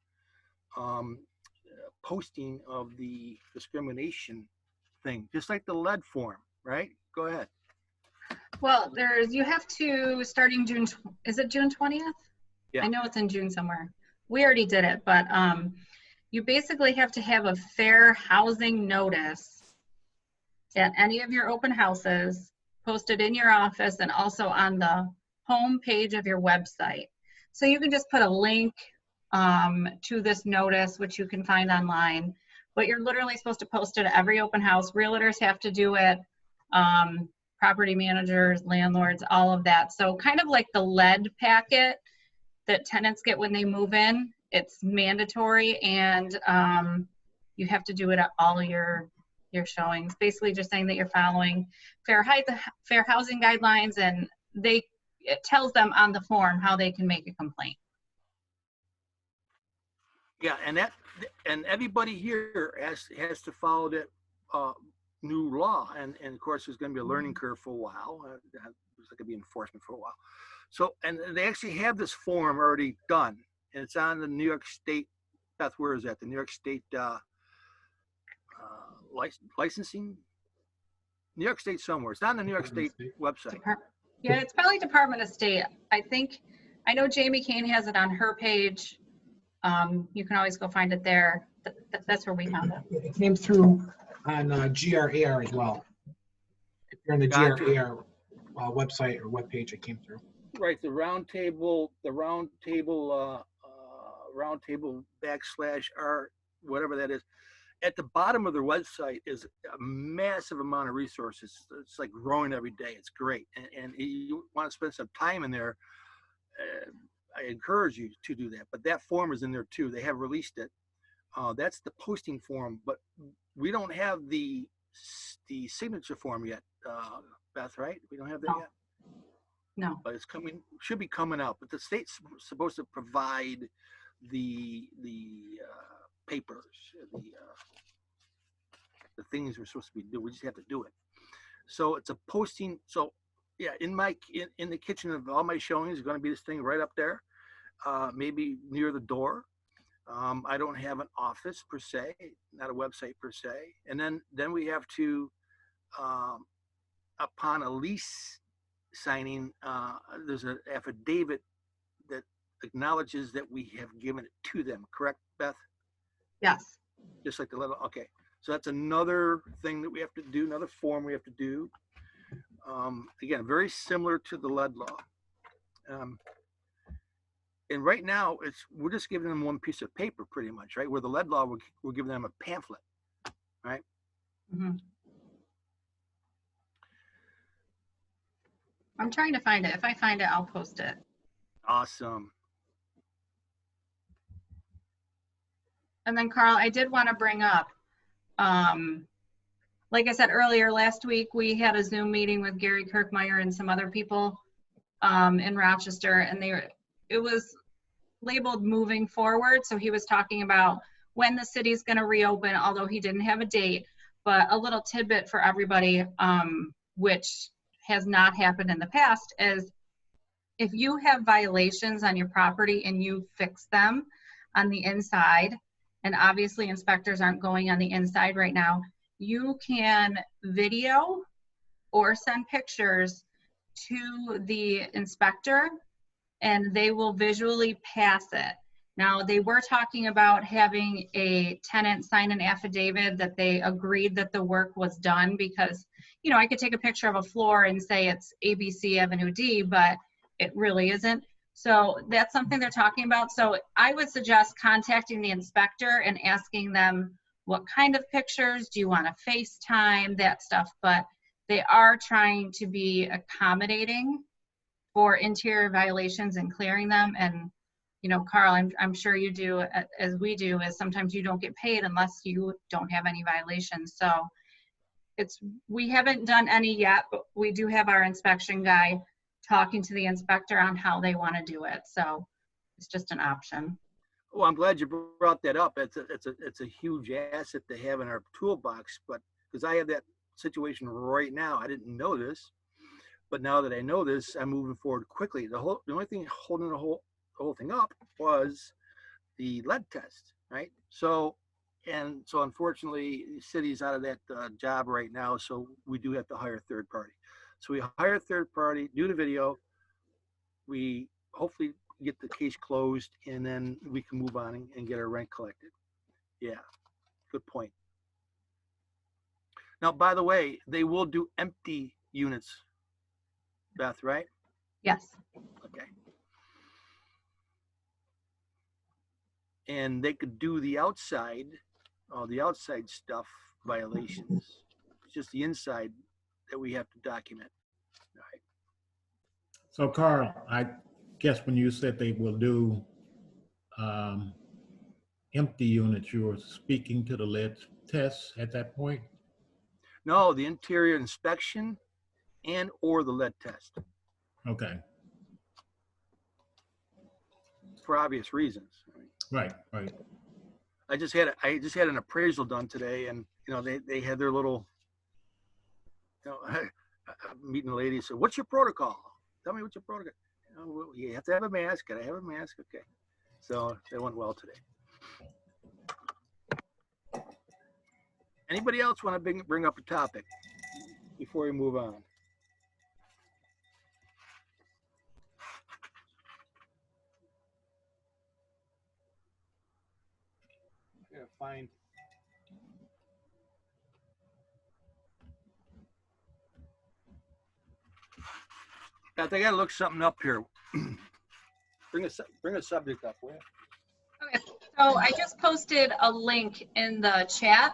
posting of the discrimination thing, just like the lead form, right? Go ahead. Well, you have to, starting June, is it June 20th? Yeah. I know it's in June somewhere. We already did it, but you basically have to have a fair housing notice at any of your open houses, posted in your office and also on the home page of your website. So you can just put a link to this notice, which you can find online, but you're literally supposed to post it at every open house. Realtors have to do it, property managers, landlords, all of that. So kind of like the lead packet that tenants get when they move in, it's mandatory, and you have to do it at all your showings. Basically just saying that you're following fair housing guidelines, and it tells them on the form how they can make a complaint. Yeah, and everybody here has to follow that new law, and of course there's going to be a learning curve for a while. There's going to be enforcement for a while. So, and they actually have this form already done, and it's on the New York State Beth, where is that? The New York State licensing? New York State somewhere. It's not on the New York State website. Yeah, it's probably Department of State. I know Jamie Kane has it on her page. You can always go find it there. That's where we found it. It came through on GRAR as well. If you're on the Gotcha. GRAR website or webpage, it came through. Right, the round table /R, whatever that is. At the bottom of their website is a massive amount of resources. It's like growing every day. It's great. And you want to spend some time in there, I encourage you to do that. But that form is in there too. They have released it. That's the posting form, but we don't have the signature form yet, Beth, right? We don't have that yet? No. But it's coming, should be coming out. But the state's supposed to provide the papers, the things we're supposed to be doing. We just have to do it. So it's a posting. So yeah, in the kitchen of all my showings is going to be this thing right up there, maybe near the door. I don't have an office per se, not a website per se. And then we have to, upon a lease signing, there's an affidavit that acknowledges that we have given it to them. Correct, Beth? Yes. Just like the little, okay. So that's another thing that we have to do, another form we have to do. Again, very similar to the lead law. And right now, we're just giving them one piece of paper pretty much, right? Where the lead law, we're giving them a pamphlet, right? Mm-hmm. I'm trying to find it. If I find it, I'll post it. Awesome. And then Karl, I did want to bring up, like I said earlier, last week we had a Zoom meeting with Gary Kirkmeyer and some other people in Rochester, and it was labeled moving forward. So he was talking about when the city's going to reopen, although he didn't have a date, but a little tidbit for everybody, which has not happened in the past, is if you have violations on your property and you fix them on the inside, and obviously inspectors aren't going on the inside right now, you can video or send pictures to the inspector and they will visually pass it. Now, they were talking about having a tenant sign an affidavit that they agreed that the work was done, because, you know, I could take a picture of a floor and say it's ABC Avenue D, but it really isn't. So that's something they're talking about. So I would suggest contacting the inspector and asking them what kind of pictures, do you want to FaceTime, that stuff. But they are trying to be accommodating for interior violations and clearing them. And, you know, Karl, I'm sure you do, as we do, is sometimes you don't get paid unless you don't have any violations. So we haven't done any yet, but we do have our inspection guy talking to the inspector on how they want to do it. So it's just an option. Well, I'm glad you brought that up. It's a huge asset to have in our toolbox, but because I have that situation right now, I didn't know this, but now that I know this, I'm moving forward quickly. The only thing holding the whole thing up was the lead test, right? So unfortunately, the city's out of that job right now, so we do have to hire a third party. So we hire a third party, do the video, we hopefully get the case closed, and then we can move on and get our rent collected. Yeah, good point. Now, by the way, they will do empty units, Beth, right? Yes. Okay. And they could do the outside, all the outside stuff violations. It's just the inside that we have to document. All right. So Karl, I guess when you said they will do empty units, you were speaking to the lead tests at that point? No, the interior inspection and or the lead test. Okay. For obvious reasons. Right. I just had an appraisal done today, and you know they had their little, you know, meeting the lady, said, "What's your protocol? Tell me what's your protocol." You know, well, you have to have a mask. Gotta have a mask. Okay. So they went well today. Anybody else want to bring up a topic before we move on? Yeah, fine. I think I gotta look something up here. Bring a subject up, will you? Okay, so I just posted a link in the chat,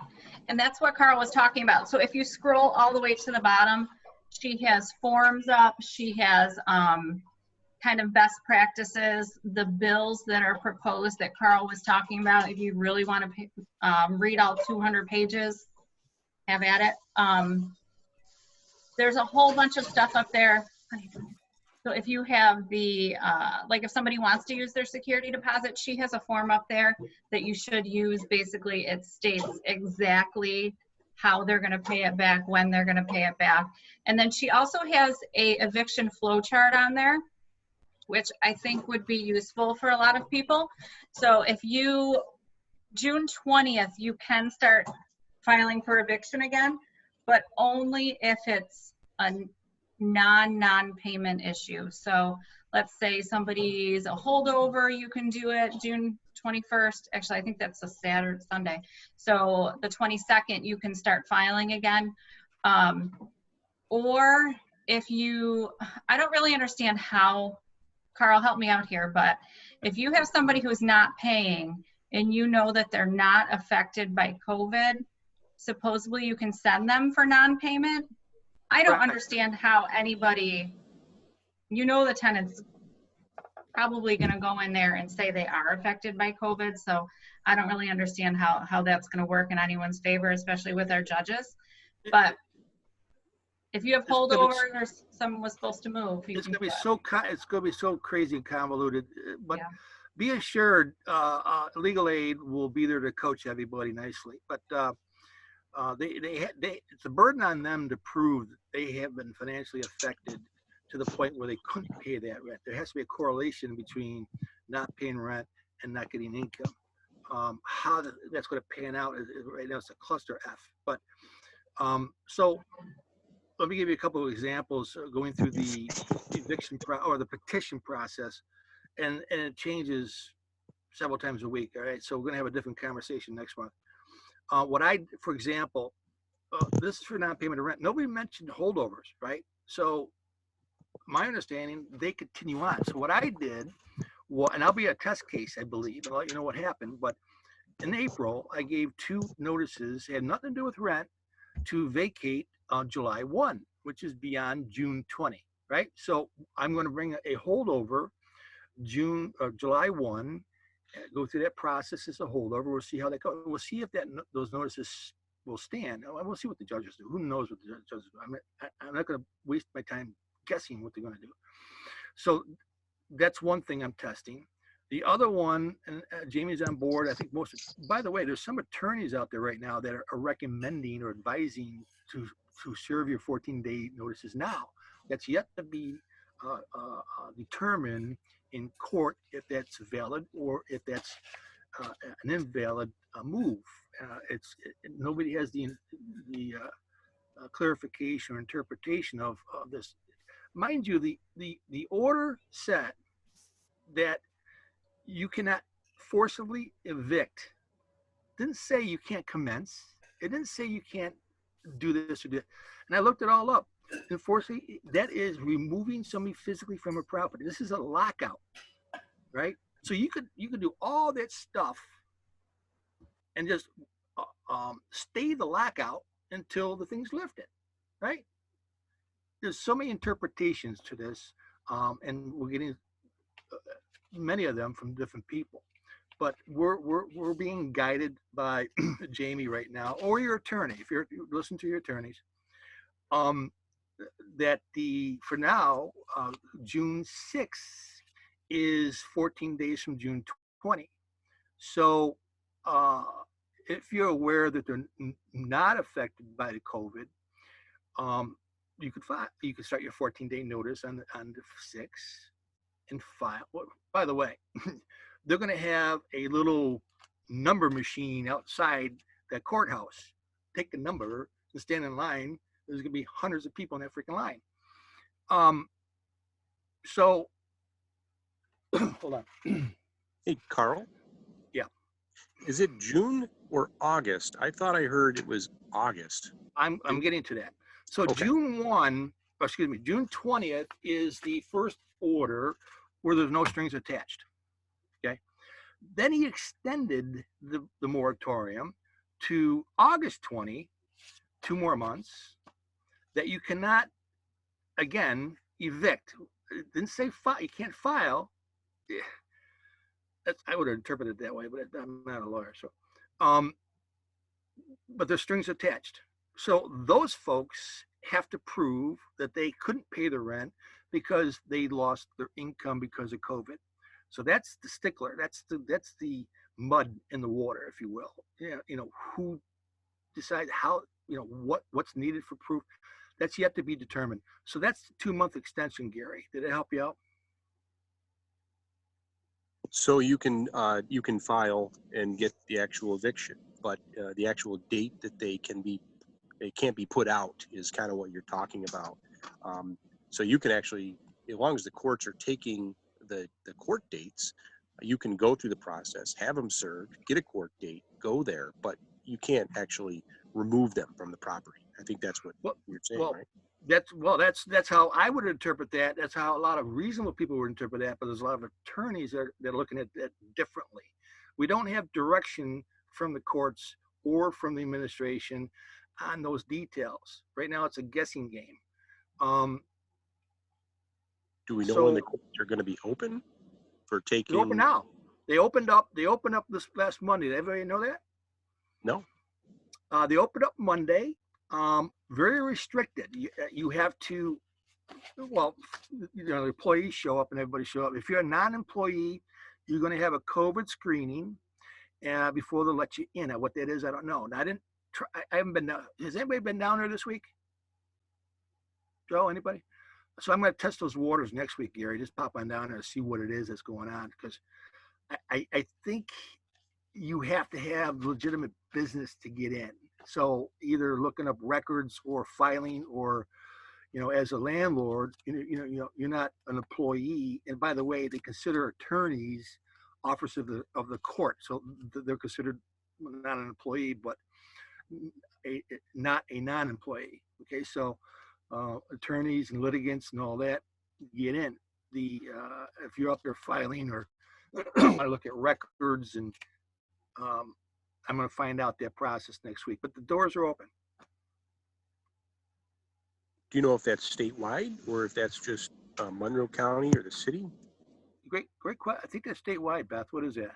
and that's what Karl was talking about. So if you scroll all the way to the bottom, she has forms up, she has kind of best practices, the bills that are proposed that Karl was talking about. If you really want to read all 200 pages, have at it. There's a whole bunch of stuff up there. So if you have the, like if somebody wants to use their security deposit, she has a form up there that you should use. Basically, it states exactly how they're going to pay it back, when they're going to pay it back. And then she also has a eviction flow chart on there, which I think would be useful for a lot of people. So if you, June 20th, you can start filing for eviction again, but only if it's a non-payment issue. So let's say somebody's a holdover, you can do it June 21st. Actually, I think that's a Saturday, Sunday. So the 22nd, you can start filing again. Or if you, I don't really understand how, Karl, help me out here, but if you have somebody who's not paying and you know that they're not affected by COVID, supposedly you can send them for non-payment. I don't understand how anybody, you know, the tenant's probably going to go in there and say they are affected by COVID. So I don't really understand how that's going to work in anyone's favor, especially with our judges. But if you have holdover or someone was supposed to move, it's going to be so crazy and convoluted. But yeah, be assured, legal aid will be there to coach everybody nicely. But it's a burden on them to prove that they have been financially affected to the point where they couldn't pay that rent. There has to be a correlation between not paying rent and not getting income. How that's going to pan out is right now it's a cluster F. But so let me give you a couple of examples going through the eviction or the petition process, and it changes several times a week. All right, so we're going to have a different conversation next month. For example, this is for non-payment of rent. Nobody mentioned holdovers, right? So my understanding, they continue on. So what I did, and I'll be a test case, I believe, and I'll let you know what happened. But in April, I gave 2 notices, had nothing to do with rent, to vacate on July 1, which is beyond June 20, right? So I'm going to bring a holdover July 1. Go through that process as a holdover. We'll see how that goes. We'll see if those notices will stand. We'll see what the judges do. Who knows what the judges do? I'm not going to waste my time guessing what they're going to do. So that's one thing I'm testing. The other one, and Jamie's on board. I think by the way, there's some attorneys out there right now that are recommending or advising to serve your 14-day notices now. That's yet to be determined in court if that's valid or if that's an invalid move. Nobody has the clarification or interpretation of this. Mind you, the order said that you cannot forcibly evict. Didn't say you can't commence. It didn't say you can't do this or that. And I looked it all up. Unfortunately, that is removing somebody physically from a property. This is a lockout, right? So you could do all that stuff and just stay the lockout until the thing's lifted, right? There's so many interpretations to this, and we're getting many of them from different people. But we're being guided by Jamie right now, or your attorney. If you listen to your attorneys, that for now, June 6th is 14 days from June 20. So if you're aware that they're not affected by the COVID, you could start your 14-day notice on the 6th and file. Well, by the way, they're going to have a little number machine outside that courthouse. take a number and stand in line, there's gonna be hundreds of people in that freaking line. So, hold on. Hey, Carl? Yeah. Is it June or August? I thought I heard it was August. I'm getting to that. So Okay. June 20th is the first order where there's no strings attached. Okay. Then he extended the moratorium to August 20, 2 more months, that you cannot, again, evict. It didn't say you can't file. I would have interpreted it that way, but I'm not a lawyer. So, but there's strings attached. So those folks have to prove that they couldn't pay the rent because they lost their income because of COVID. So that's the stickler. That's the mud in the water, if you will. Yeah, who decides how, what's needed for proof. That's yet to be determined. So that's the 2-month extension, Gary. Did it help you out? So you can file and get the actual eviction, but the actual date that it can't be put out is kind of what you're talking about. So you can actually, as long as the courts are taking the court dates, you can go through the process, have them served, get a court date, go there, but you can't actually remove them from the property. I think that's what you're saying, right? That's how I would interpret that. That's how a lot of reasonable people would interpret that, but there's a lot of attorneys that are looking at that differently. We don't have direction from the courts or from the administration on those details. Right now, it's a guessing game. Do we know when the courts are going to be open for taking? They're open now. They opened up this last Monday. Did everybody know that? No. They opened up Monday. Very restricted. You have to, the employees show up and everybody show up. If you're a non-employee, you're going to have a COVID screening before they'll let you in. Now, what that is, I don't know. And I haven't been down. Has anybody been down there this week? Joe, anybody? So I'm going to test those waters next week, Gary. Just pop on down there and see what it is that's going on, because I think you have to have legitimate business to get in. So either looking up records or filing, or, as a landlord, you're not an employee. And by the way, they consider attorneys officers of the court. So they're considered not an employee, but not a non-employee. Okay. So attorneys and litigants and all that get in. If you're up there filing, or I look at records, and I'm going to find out that process next week, but the doors are open. Do you know if that's statewide or if that's just Monroe County or the city? Great question. I think that's statewide, Beth. What is that?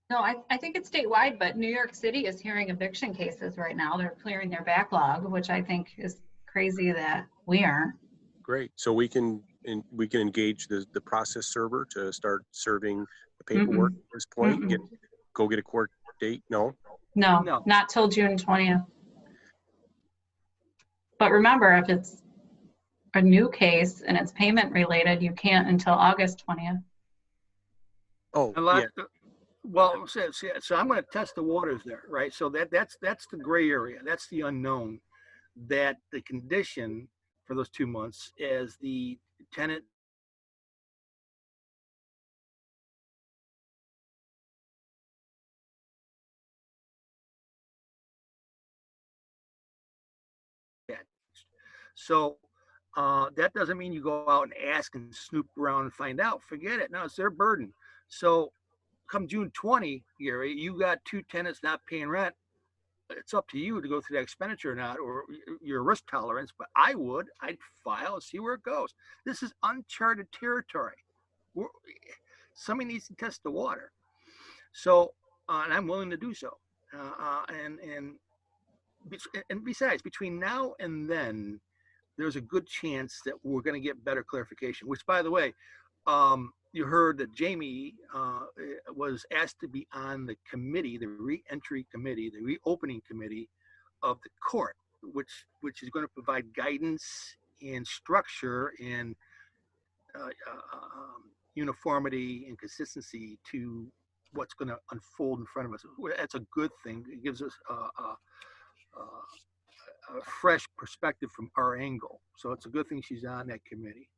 No, I think it's statewide, but New York City is hearing eviction cases right now. They're clearing their backlog, which I think is crazy that we aren't. Great. So we can engage the process server to start serving the paperwork at this point. Go get a court date. No, not till June 20th. But remember, if it's a new case and it's payment related, you can't until August 20th. Oh, yeah. Well, so I'm going to test the waters there, right? So that's the gray area. That's the unknown. That the condition for those 2 months as the tenant So that doesn't mean you go out and ask and snoop around and find out. Forget it. No, it's their burden. So come June 20, Gary, you got 2 tenants not paying rent. It's up to you to go through that expenditure or not, or your risk tolerance. But I'd file and see where it goes. This is uncharted territory. Somebody needs to test the water. So, and I'm willing to do so. And besides, between now and then, there's a good chance that we're going to get better clarification, which, by the way, you heard that Jamie was asked to be on the committee, the re-entry committee, the reopening committee of the court, which is going to provide guidance and structure and uniformity and consistency to what's going to unfold in front of us. That's a good thing. It gives us a fresh perspective from our angle. So it's a good thing she's on that committee.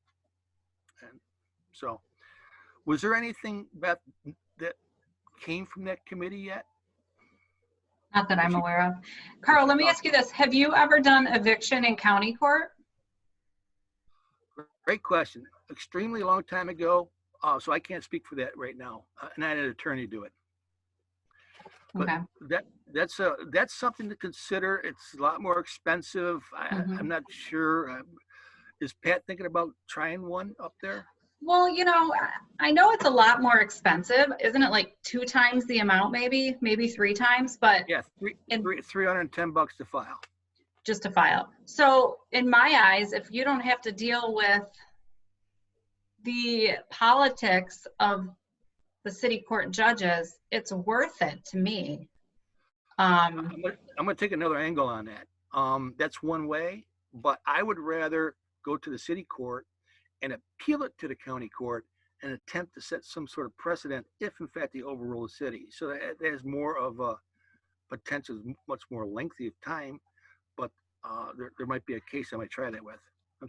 And so, was there anything, Beth, that came from that committee yet? Not that I'm aware of. Karl, let me ask you this. Have you ever done eviction in county court? Great question. Extremely long time ago. So I can't speak for that right now. And I had an attorney do it. But Okay. that's something to consider. It's a lot more expensive. I'm not sure. Is Pat thinking about trying one up there? Well, you know, I know it's a lot more expensive. Isn't it like 2 times the amount, maybe 3 times? But yeah, $310 to file. Just to file. So in my eyes, if you don't have to deal with the politics of the city court judges, it's worth it to me. I'm going to take another angle on that. That's one way, but I would rather go to the city court and appeal it to the county court and attempt to set some sort of precedent if in fact they overrule the city. So that there's more of a potential, much more lengthy of time, but there might be a case I might try that with.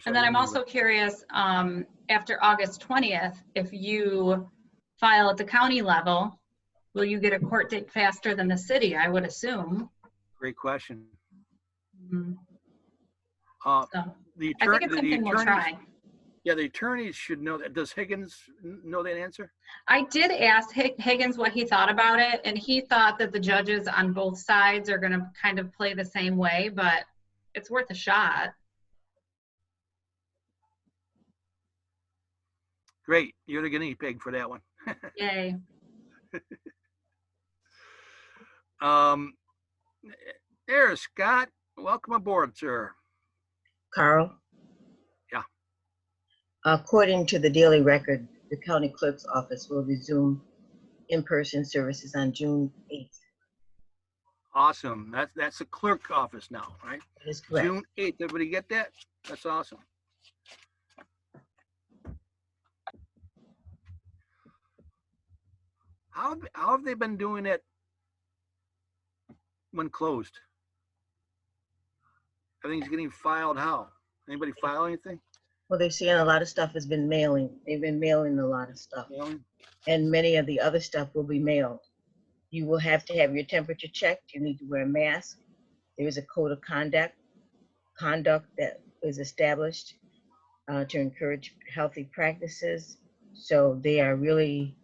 And then I'm also curious, after August 20th, if you file at the county level, will you get a court date faster than the city? I would assume. Great question. Mm-hmm. So I think it's something we'll try. Yeah, the attorneys should know that. Does Higgins know that answer? I did ask Higgins what he thought about it, and he thought that the judges on both sides are going to kind of play the same way, but it's worth a shot. Great. You're the guinea pig for that one. Yay. There, Scott. Welcome aboard, sir. Karl? Yeah. According to the Daily Record, the county clerk's office will resume in-person services on June 8th. Awesome. That's the clerk office now, right? That is correct. June 8th. Everybody get that? That's awesome. How have they been doing it when closed? Everything's getting filed how? Anybody file anything? Well, they're saying a lot of stuff has been mailing. They've been mailing a lot of stuff. Mailing? And many of the other stuff will be mailed. You will have to have your temperature checked. You need to wear a mask. There is a code of conduct that is established to encourage healthy practices. So they are really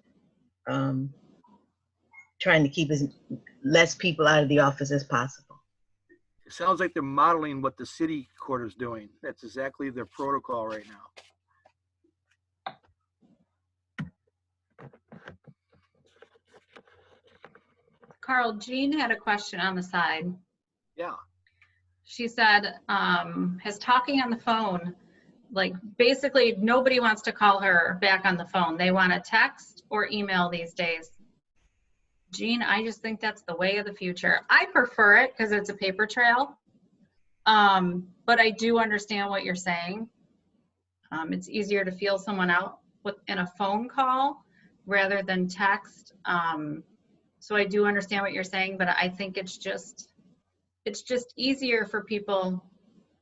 trying to keep as less people out of the office as possible. It sounds like they're modeling what the city court is doing. That's exactly their protocol right now. Karl, Jean had a question on the side. Yeah. She said, has talking on the phone, like basically nobody wants to call her back on the phone. They want to text or email these days. Jean, I just think that's the way of the future. I prefer it because it's a paper trail. But I do understand what you're saying. It's easier to feel someone out in a phone call rather than text. So I do understand what you're saying, but I think it's just easier for people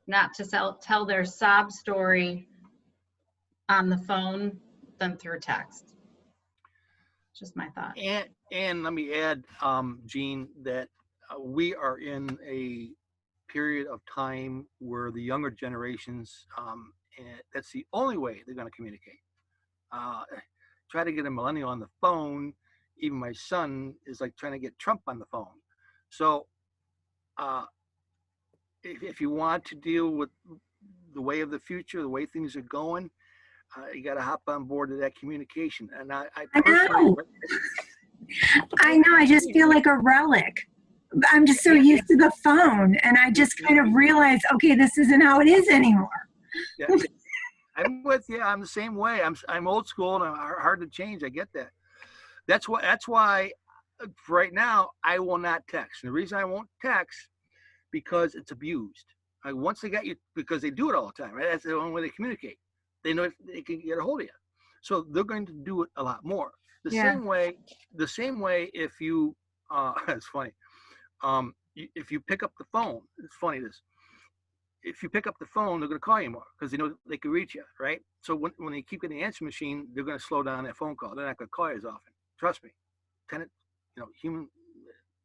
not to tell their sob story on the phone than through text. Just my thought. And let me add, Jean, that we are in a period of time where the younger generations, and that's the only way they're going to communicate. Try to get a millennial on the phone. Even my son is like trying to get Trump on the phone. So if you want to deal with the way of the future, the way things are going, you got to hop on board to that communication. And I personally, I know. I just feel like a relic. I'm just so used to the phone, and I just kind of realize, okay, this isn't how it is anymore. Yeah, I'm with you. I'm the same way. I'm old school and I'm hard to change. I get that. That's why right now I will not text. And the reason I won't text because it's abused. Once they got you, because they do it all the time, right? That's the only way they communicate. They know if they can get a hold of you. So they're going to do it a lot more. The same way if you, it's funny. if you pick up the phone, it's funny this. If you pick up the phone, they're going to call you more because they know they can reach you, right? So when they keep getting the answer machine, they're going to slow down that phone call. They're not going to call you as often. Trust me. Tenant, human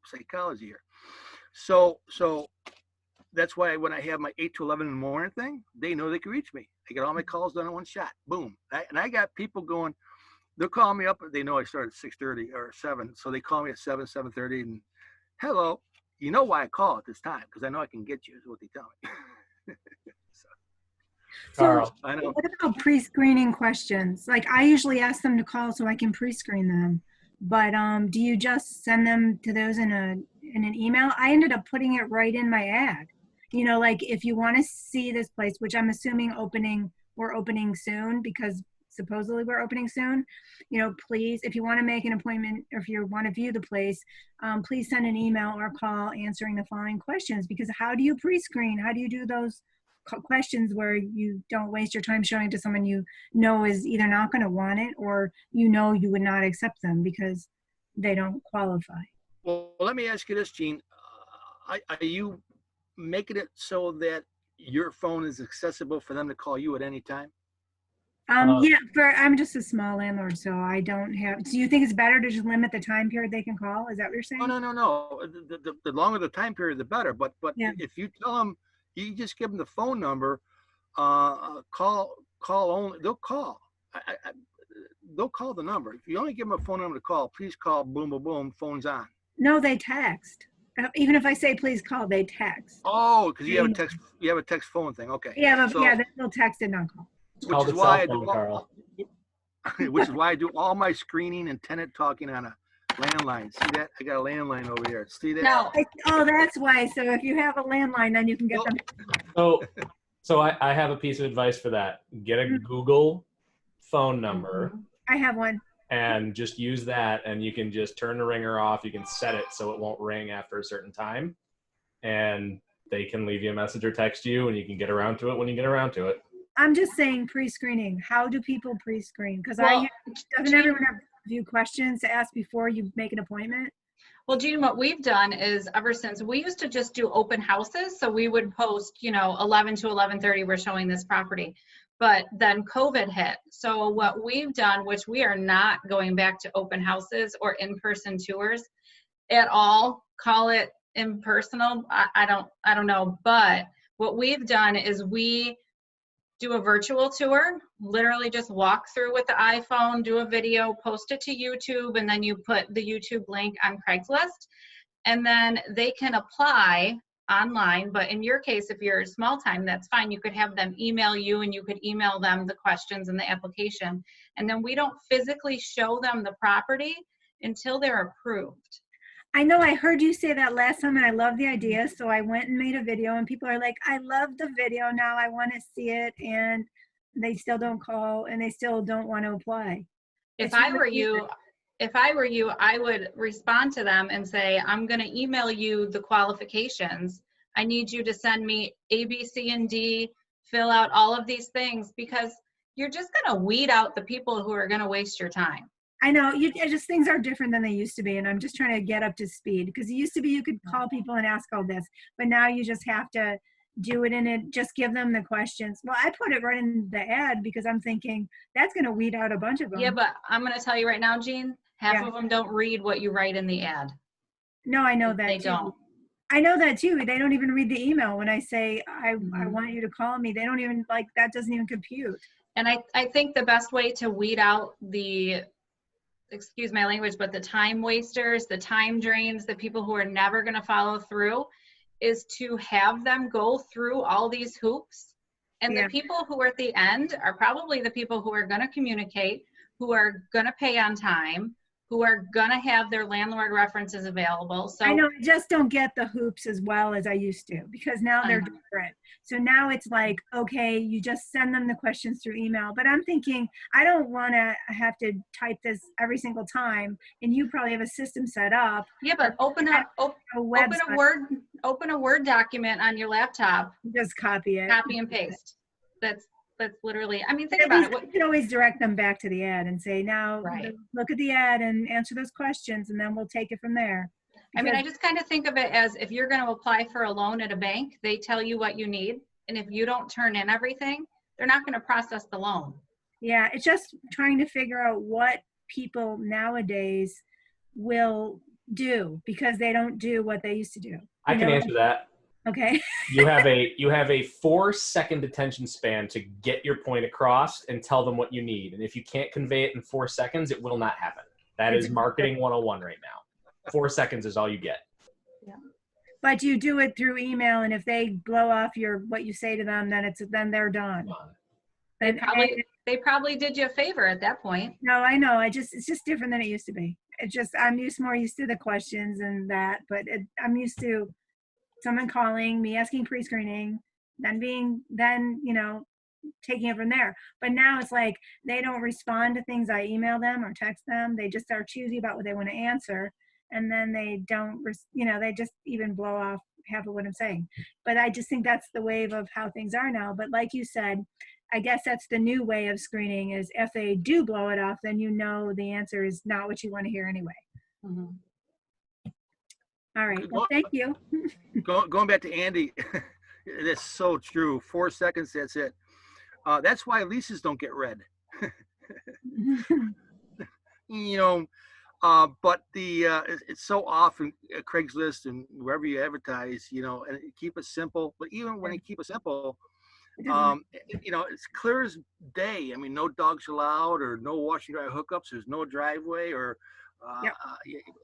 psychology here. So that's why when I have my 8 to 11 in the morning thing, they know they can reach me. I get all my calls done in one shot. Boom. And I got people going, they'll call me up. They know I start at 6:30 or 7. So they call me at 7, 7:30 and hello, you know why I call at this time? Because I know I can get you is what they tell me. Karl. I know. What about pre-screening questions? Like I usually ask them to call so I can pre-screen them. But do you just send them to those in an email? I ended up putting it right in my ad. Like if you want to see this place, which I'm assuming we're opening soon because supposedly we're opening soon, please, if you want to make an appointment or if you want to view the place, please send an email or call answering the following questions, because how do you pre-screen? How do you do those questions where you don't waste your time showing to someone you know is either not going to want it or you would not accept them because they don't qualify? Well, let me ask you this, Gene. Are you making it so that your phone is accessible for them to call you at any time? Yeah, I'm just a small landlord, so I don't have. Do you think it's better to just limit the time period they can call? Is that what you're saying? No. The longer the time period, the better. But yeah. If you tell them, you just give them the phone number, call only. They'll call. They'll call the number. If you only give them a phone number to call, please call. Boom, boom, boom. Phone's on. No, they text. Even if I say please call, they text. Oh, because you have a text. You have a text phone thing. Okay. Yeah, they'll text and not call. Which is why I do Karl. Which is why I do all my screening and tenant talking on a landline. See that? I got a landline over there. See that? No. Oh, that's why. So if you have a landline, then you can get them. So I have a piece of advice for that. Get a Google phone number. I have one. And just use that, and you can just turn the ringer off. You can set it so it won't ring after a certain time, and they can leave you a message or text you, and you can get around to it when you get around to it. I'm just saying pre-screening. How do people pre-screen? Because doesn't everyone have a few questions to ask before you make an appointment? Well, Gene, what we've done is ever since we used to just do open houses. So we would post, 11 to 11:30, we're showing this property. But then COVID hit. So what we've done, which we are not going back to open houses or in-person tours at all, call it impersonal. I don't know. But what we've done is we do a virtual tour, literally just walk through with the iPhone, do a video, post it to YouTube, and then you put the YouTube link on Craigslist. And then they can apply online. But in your case, if you're small time, that's fine. You could have them email you and you could email them the questions and the application. And then we don't physically show them the property until they're approved. I know I heard you say that last time and I love the idea. So I went and made a video and people are like, I love the video now. I want to see it. And they still don't call and they still don't want to apply. If I were you, I would respond to them and say, I'm going to email you the qualifications. I need you to send me A, B, C, and D, fill out all of these things, because you're just going to weed out the people who are going to waste your time. I know, things are different than they used to be, and I'm just trying to get up to speed, because it used to be you could call people and ask all this, but now you just have to do it in it, just give them the questions. Well, I put it right in the ad because I'm thinking that's going to weed out a bunch of them. Yeah, but I'm going to tell you right now, Gene, half of them don't read what you write in the ad. No, I know that they too. don't. I know that too. They don't even read the email when I say I want you to call me. They don't even, that doesn't even compute. And I think the best way to weed out the, excuse my language, but the time wasters, the time drains, the people who are never going to follow through, is to have them go through all these hoops. And the people who are at the end are probably the people who are going to communicate, who are going to pay on time, who are going to have their landlord references available. So I know, I just don't get the hoops as well as I used to, because now they're different. So now it's like, okay, you just send them the questions through email. But I'm thinking, I don't want to have to type this every single time. And you probably have a system set up. Yeah, but open a Word document on your laptop. Just copy it. Copy and paste. That's literally, I mean, think about it. You can always direct them back to the ad and say, now look at the ad and answer those questions, and then we'll take it from there. I mean, I just kind of think of it as if you're going to apply for a loan at a bank, they tell you what you need. And if you don't turn in everything, they're not going to process the loan. Yeah, it's just trying to figure out what people nowadays will do because they don't do what they used to do. I can answer that. Okay. You have a 4-second attention span to get your point across and tell them what you need. And if you can't convey it in 4 seconds, it will not happen. That is marketing 101 right now. 4 seconds is all you get. Yeah. But you do it through email, and if they blow off what you say to them, then they're done. They probably did you a favor at that point. No, I know. It's just different than it used to be. I'm more used to the questions and that, but I'm used to someone calling me, asking pre-screening, then taking it from there. But now it's like they don't respond to things I email them or text them. They just are choosy about what they want to answer, and then they don't, they just even blow off half of what I'm saying. But I just think that's the wave of how things are now. But like you said, I guess that's the new way of screening is if they do blow it off, then the answer is not what you want to hear anyway. Mm-hmm. All right. Well, thank you. Going back to Andy, that's so true. 4 seconds, that's it. That's why leases don't get read. But it's so often Craigslist and wherever you advertise, and keep it simple. But even when you keep it simple, it's clear as day. I mean, no dogs allowed, or no wash and dry hookups. There's no driveway, or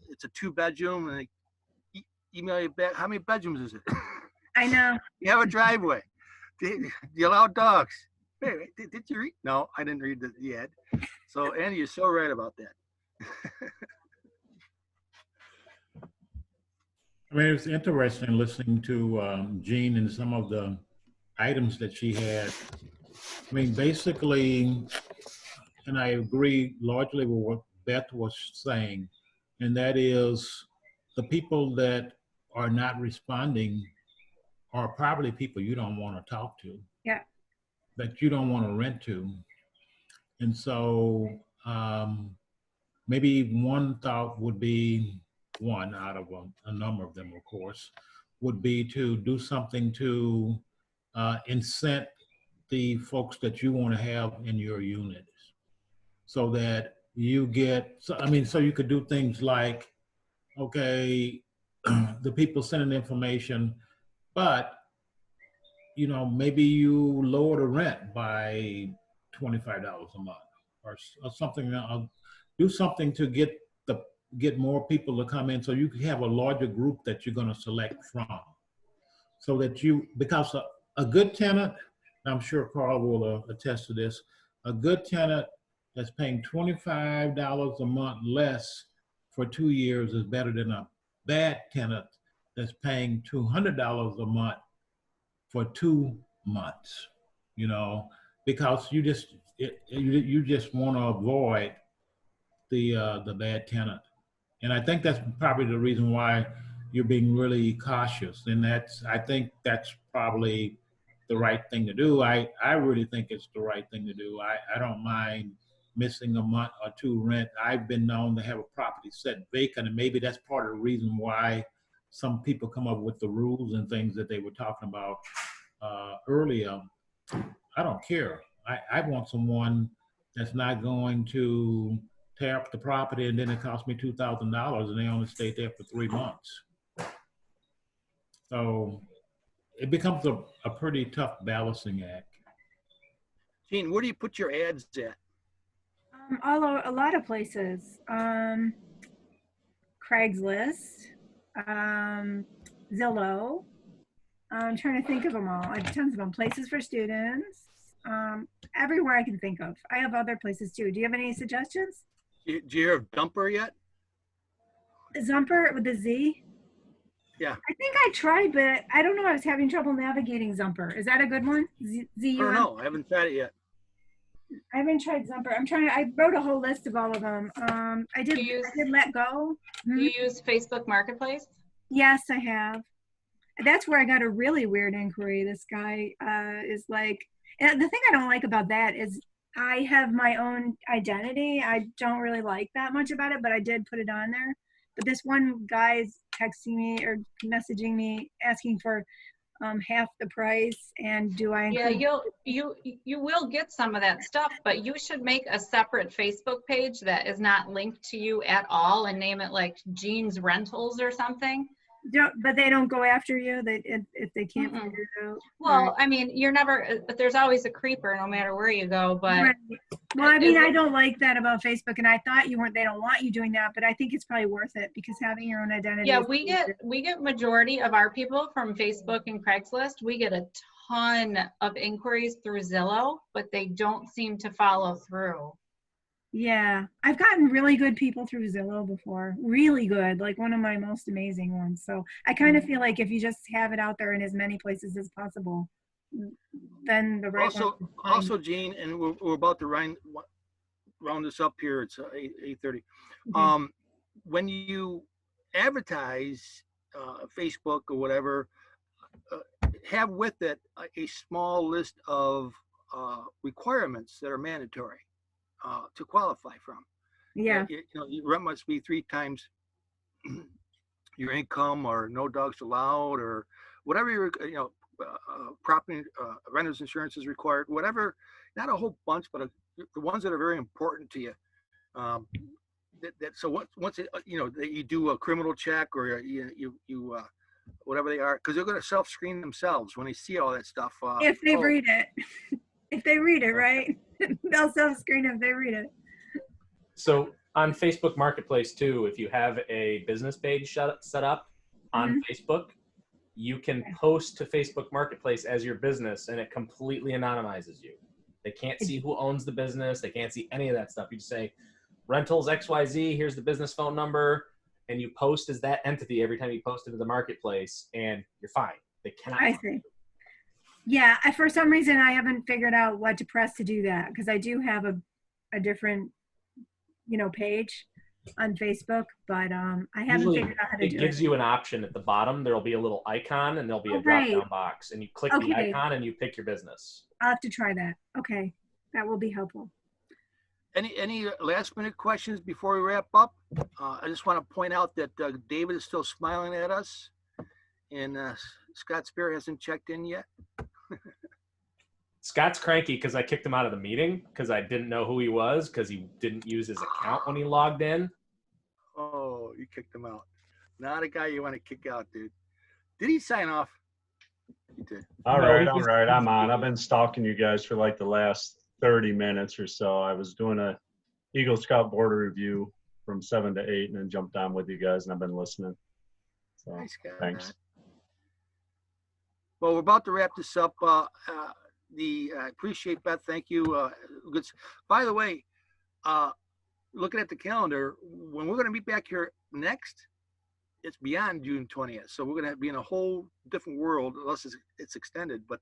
it's a 2-bedroom, and they email you back. How many bedrooms is it? I know. You have a driveway. Do you allow dogs? Wait, did you read? No, I didn't read the ad. So, Andy, you're so right about that. I mean, it's interesting listening to Jean and some of the items that she had. I mean, basically, and I agree largely with what Beth was saying, and that is the people that are not responding are probably people you don't want to talk to. Yeah. That you don't want to rent to. And so maybe one thought would be, one out of a number of them, of course, would be to do something to incent the folks that you want to have in your unit so that you get, so you could do things like, okay, the people sending information, but maybe you lower the rent by $25 a month or something. Do something to get more people to come in so you can have a larger group that you're going to select from. So that because a good tenant, I'm sure Karl will attest to this, a good tenant that's paying $25 a month less for 2 years is better than a bad tenant that's paying $200 a month for 2 months, because you just want to avoid the bad tenant. And I think that's probably the reason why you're being really cautious. And I think that's probably the right thing to do. I really think it's the right thing to do. I don't mind missing a month or 2 rent. I've been known to have a property set vacant, and maybe that's part of the reason why some people come up with the rules and things that they were talking about earlier. I don't care. I want someone that's not going to tear up the property and then it cost me $2,000 and they only stayed there for 3 months. So it becomes a pretty tough balancing act. Gene, where do you put your ads at? A lot of places. Craigslist, Zillow. I'm trying to think of them all. I have tons of them. Places for students. Everywhere I can think of. I have other places too. Do you have any suggestions? Do you hear of Dumper yet? Zumper with a Z? Yeah. I think I tried, but I don't know. I was having trouble navigating Zumper. Is that a good one? I don't know. I haven't tried it yet. I haven't tried Zumper. I wrote a whole list of all of them. I did Let Go. Do you use Facebook Marketplace? Yes, I have. That's where I got a really weird inquiry. This guy is like, and the thing I don't like about that is I have my own identity. I don't really like that much about it, but I did put it on there. But this one guy's texting me or messaging me asking for half the price, and do I Yeah, include? you will get some of that stuff, but you should make a separate Facebook page that is not linked to you at all and name it like Jean's Rentals or something. But they don't go after you. If they can't Mm-mm. figure it out. Well, I mean, you're never, but there's always a creeper no matter where you go. But Right. Well, I mean, Is I it- don't like that about Facebook, and I thought you weren't. They don't want you doing that, but I think it's probably worth it because having your own identity. yeah, is we get majority of our people from Facebook and Craigslist. We get a ton of inquiries through Zillow, but they don't seem to follow through. Yeah, I've gotten really good people through Zillow before. Really good, like one of my most amazing ones. So I kind of feel like if you just have it out there in as many places as possible, then the right Also, one. will find also, Gene, and we're about to round this up here. It's 8:30. Mhm. When you advertise Facebook or whatever, have with it a small list of requirements that are mandatory to qualify from. Yeah. Your rent must be 3 times your income, or no dogs allowed, or whatever your property renter's insurance is required. Whatever, not a whole bunch, but the ones that are very important to you. So once that you do a criminal check, or you whatever they are, because they're going to self-screen themselves when they see all that stuff. If they read it, if they read it, right? They'll self-screen if they read it. So on Facebook Marketplace too, if you have a business page set up on Facebook, you can post to Facebook Marketplace as your business, and it completely anonymizes you. They can't see who owns the business. They can't see any of that stuff. You just say, rentals XYZ, here's the business phone number, and you post as that entity every time you post into the marketplace, and you're fine. They cannot. I see. Yeah, for some reason I haven't figured out what to press to do that, because I do have a different, page on Facebook, but I haven't Usually figured out how to do it it. gives you an option at the bottom. There'll be a little icon, and there'll be a drop down box, and you click the Okay. icon and you pick your business. I'll have to try that. Okay, that will be helpful. Any last minute questions before we wrap up? I just want to point out that David is still smiling at us, and Scott Spear hasn't checked in yet. Scott's cranky because I kicked him out of the meeting because I didn't know who he was because he didn't use his account when he logged in. Oh, you kicked him out. Not a guy you want to kick out, dude. Did he sign off? He did. All right. I'm on. I've been stalking you guys for like the last 30 minutes or so. I was doing a Eagle Scout border review from 7 to 8 and then jumped on with you guys, and I've been listening. So Nice guy. thanks. Well, we're about to wrap this up. I appreciate Beth. Thank you. By the way, looking at the calendar, when we're going to meet back here next, it's beyond June 20th. So we're going to be in a whole different world, unless it's extended. But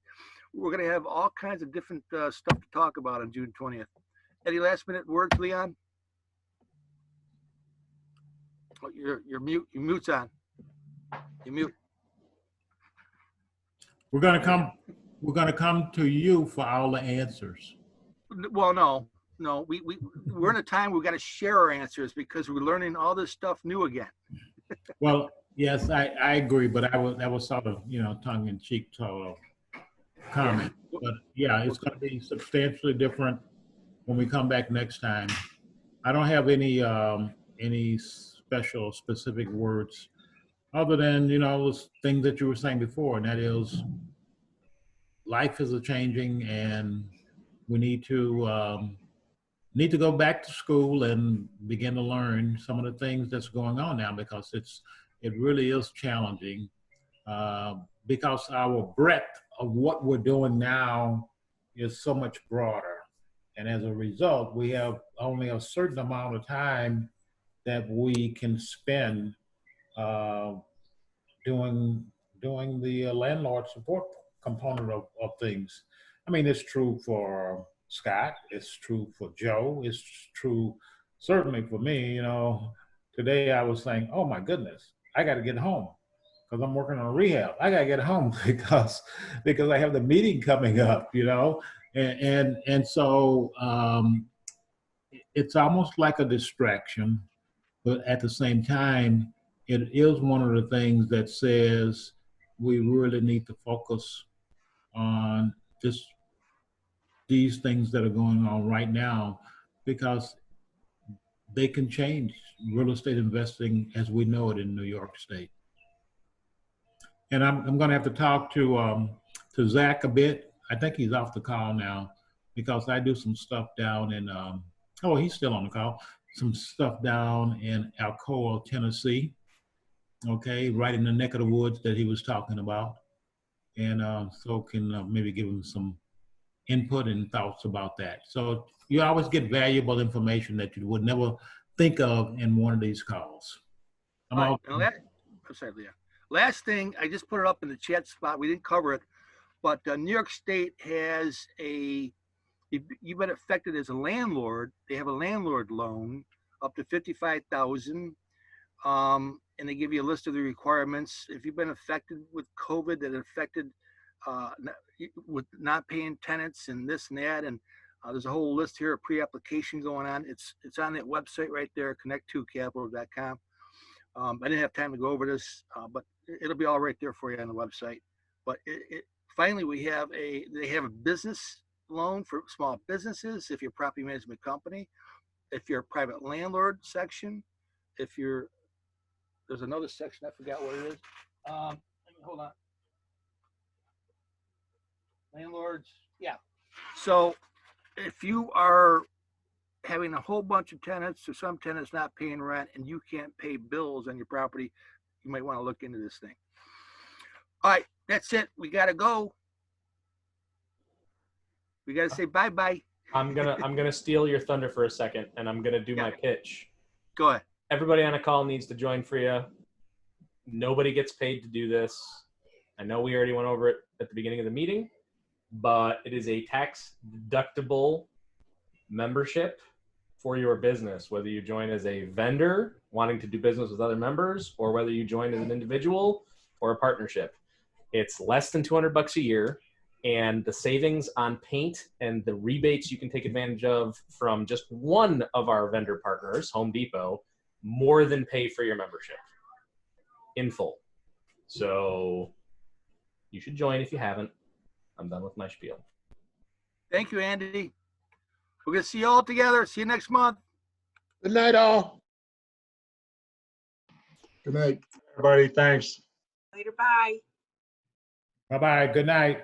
we're going to have all kinds of different stuff to talk about on June 20th. Any last minute words, Leon? Oh, you're mute. Your mute's on. You mute. We're gonna come to you for all the answers. Well, no. We're in a time we've got to share our answers because we're learning all this stuff new again. Well, yes, I agree, but that was sort of, tongue in cheek sort of comment. But yeah, it's going to be substantially different when we come back next time. I don't have any special specific words other than, those things that you were saying before, and that is life is changing, and we need to go back to school and begin to learn some of the things that's going on now, because it really is challenging, because our breadth of what we're doing now is so much broader. And as a result, we have only a certain amount of time that we can spend doing the landlord support component of things. I mean, it's true for Scott, it's true for Joe, it's true certainly for me. Today I was saying, oh my goodness, I got to get home because I'm working on a rehab. I got to get home because I have the meeting coming up, and so it's almost like a distraction. But at the same time, it is one of the things that says we really need to focus on these things that are going on right now, because they can change real estate investing as we know it in New York State. And I'm going to have to talk to Zach a bit. I think he's off the call now, because I do some stuff down in, oh, he's still on the call, some stuff down in Alcoa, Tennessee, okay, right in the neck of the woods that he was talking about. And so can maybe give him some input and thoughts about that. So you always get valuable information that you would never think of in one of these calls. I'm sorry, Leah. Last thing, I just put it up in the chat spot. We didn't cover it, but New York State has you've been affected as a landlord. They have a landlord loan up to $55,000. And they give you a list of the requirements. If you've been affected with COVID, that affected with not paying tenants and this and that, and there's a whole list here of pre-application going on. It's on that website right there, connect2capital.com. I didn't have time to go over this, but it'll be all right there for you on the website. But finally, they have a business loan for small businesses. If you're a property management company, if you're a private landlord section, there's another section, I forgot what it is. Hold on. Landlords, yeah. So if you are having a whole bunch of tenants or some tenants not paying rent and you can't pay bills on your property, you might want to look into this thing. All right, that's it. We got to go. We got to say bye-bye. I'm gonna steal your thunder for a second, and I'm gonna do my pitch. Go ahead. Everybody on a call needs to join FFREIA. Nobody gets paid to do this. I know we already went over it at the beginning of the meeting, but it is a tax deductible membership for your business, whether you join as a vendor wanting to do business with other members, or whether you join as an individual or a partnership. It's less than $200 a year, and the savings on paint and the rebates you can take advantage of from just one of our vendor partners, Home Depot, more than pay for your membership in full. So you should join if you haven't. I'm done with my spiel. Thank you, Andy. We're going to see you all together. See you next month. Good night, all. Good night, everybody. Thanks. Later, bye. Bye-bye. Good night.